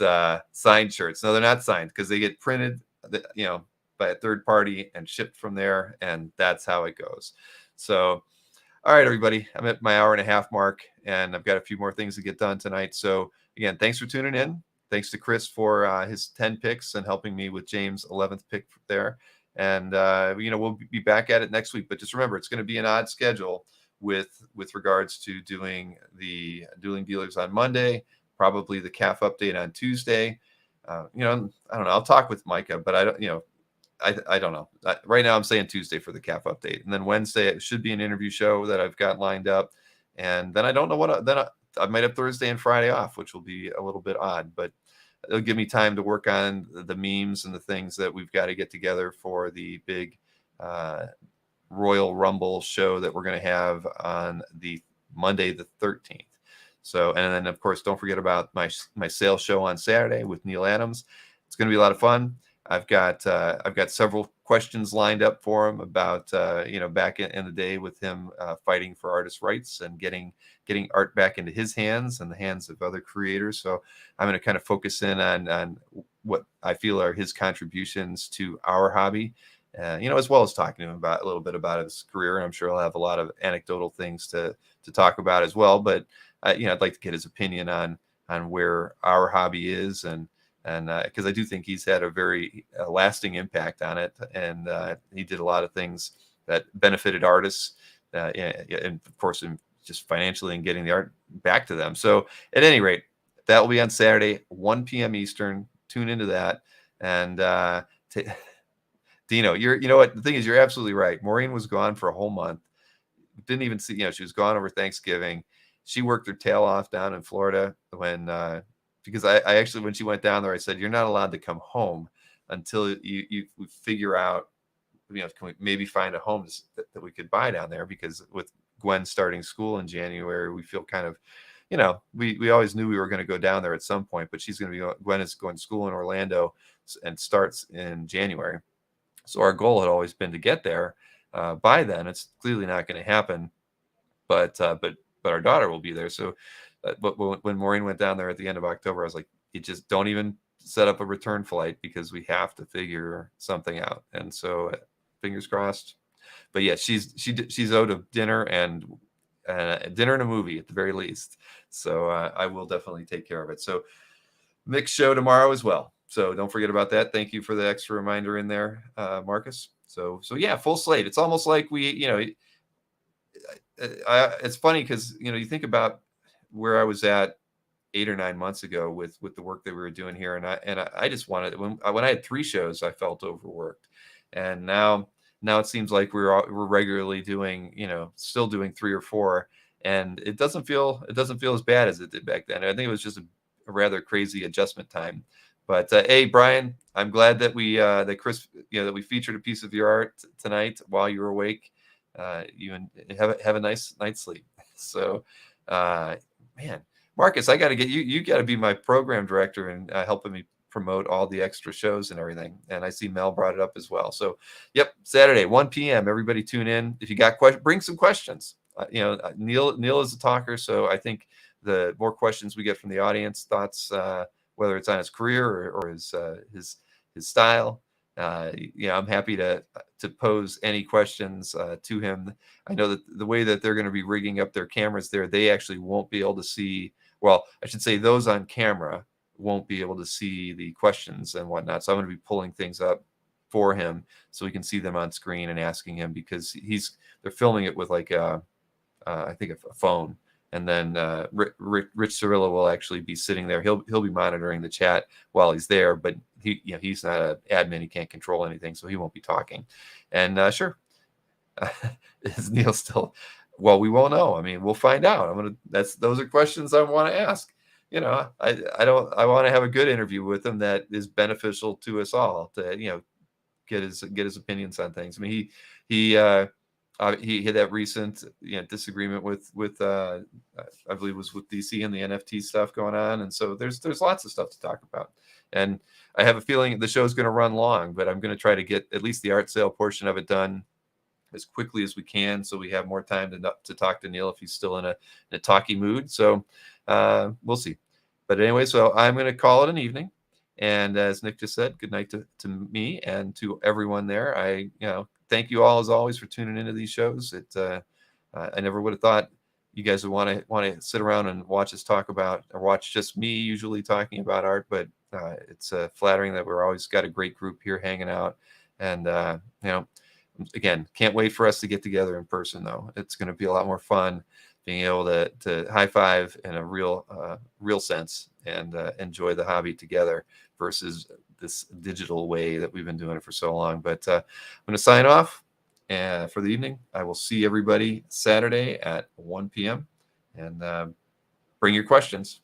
Speaker 1: signed shirts, no, they're not signed because they get printed, by a third party and shipped from there, and that's how it goes. So, all right, everybody, I'm at my 1.5-hour mark, and I've got a few more things to get done tonight. So, again, thanks for tuning in. Thanks to Chris for his 10 picks and helping me with James' 11th pick there. And we'll be back at it next week. But just remember, it's going to be an odd schedule with regards to doing the Dueling Dealers on Monday, probably the CAF update on Tuesday. I don't know. I'll talk with Micah, but I don't know. Right now I'm saying Tuesday for the CAF update. And then Wednesday, it should be an interview show that I've got lined up. And then I don't know I might have Thursday and Friday off, which will be a little bit odd, but it'll give me time to work on the memes and the things that we've got to get together for the big Royal Rumble show that we're going to have on the Monday, the 13th. So, and then of course, don't forget about my sales show on Saturday with Neil Adams. It's going to be a lot of fun. I've got several questions lined up for him about back in the day with him fighting for artist rights and getting art back into his hands and the hands of other creators. So I'm going to kind of focus in on what I feel are his contributions to our hobby, as well as talking to him about a little bit about his career. And I'm sure I'll have a lot of anecdotal things to talk about as well. But I'd like to get his opinion on where our hobby is and because I do think he's had a very lasting impact on it, and he did a lot of things that benefited artists, and of course, just financially and getting the art back to them. So, at any rate, that will be on Saturday, 1 p.m. Eastern. Tune into that, And Dino, you know what? The thing is, you're absolutely right. Maureen was gone for a whole month. Didn't even see, she was gone over Thanksgiving. She worked her tail off down in Florida because I actually, when she went down there, I said, you're not allowed to come home until you figure out, can we maybe find a home that we could buy down there? Because with Gwen starting school in January, we feel kind of, we always knew we were going to go down there at some point, but Gwen is going to school in Orlando and starts in January. So our goal had always been to get there by then. It's clearly not going to happen, but our daughter will be there. So, but when Maureen went down there at the end of October, I was like, you just don't even set up a return flight because we have to figure something out. And so, fingers crossed. But yeah, she's owed a dinner and a movie at the very least. So I will definitely take care of it. So mixed show tomorrow as well. So don't forget about that. Thank you for the extra reminder in there, Marcus. So yeah, full slate. It's almost like it's funny because you think about where I was at 8 or 9 months ago with the work that we were doing here, and I just wanted, when I had 3 shows, I felt overworked, and now it seems like we're regularly doing, still doing 3 or 4, and it doesn't feel as bad as it did back then. I think it was just a rather crazy adjustment time. But hey, Brian, I'm glad that that Chris, that we featured a piece of your art tonight while you were awake. You have a nice night's sleep. So, man, Marcus, I got to get you. You got to be my program director and helping me promote all the extra shows and everything. And I see Mel brought it up as well. So, Saturday, 1 p.m. Everybody tune in. If you got questions, bring some questions. Neil is a talker, so I think the more questions we get from the audience, thoughts, whether it's on his career or his style, I'm happy to pose any questions to him. I know that the way that they're going to be rigging up their cameras there, they actually won't be able to see. Well, I should say those on camera won't be able to see the questions and whatnot. So I'm going to be pulling things up for him so we can see them on screen and asking him, because they're filming it with like I think a phone. And then Rich Cirillo will actually be sitting there. He'll be monitoring the chat while he's there, but he's not an admin. He can't control anything, so he won't be talking. And sure, is Neil still? Well, we won't know. I mean, we'll find out. Those are questions I want to ask. I want to have a good interview with him that is beneficial to us all. To get his opinions on things. I mean, he had that recent disagreement with I believe it was with DC and the NFT stuff going on, and so there's lots of stuff to talk about. And I have a feeling the show's going to run long, but I'm going to try to get at least the art sale portion of it done as quickly as we can, so we have more time to talk to Neil if he's still in a talky mood. So we'll see. But anyway, so I'm going to call it an evening. And as Nick just said, good night to me and to everyone there. I thank you all as always for tuning into these shows. I never would have thought you guys would want to sit around and watch us talk about, or watch just me usually talking about art. But it's flattering that we're always got a great group here hanging out. And again, can't wait for us to get together in person though. It's going to be a lot more fun being able to high five in a real sense and enjoy the hobby together versus this digital way that we've been doing it for so long. But I'm going to sign off for the evening. I will see everybody Saturday at 1 p.m. and bring your questions.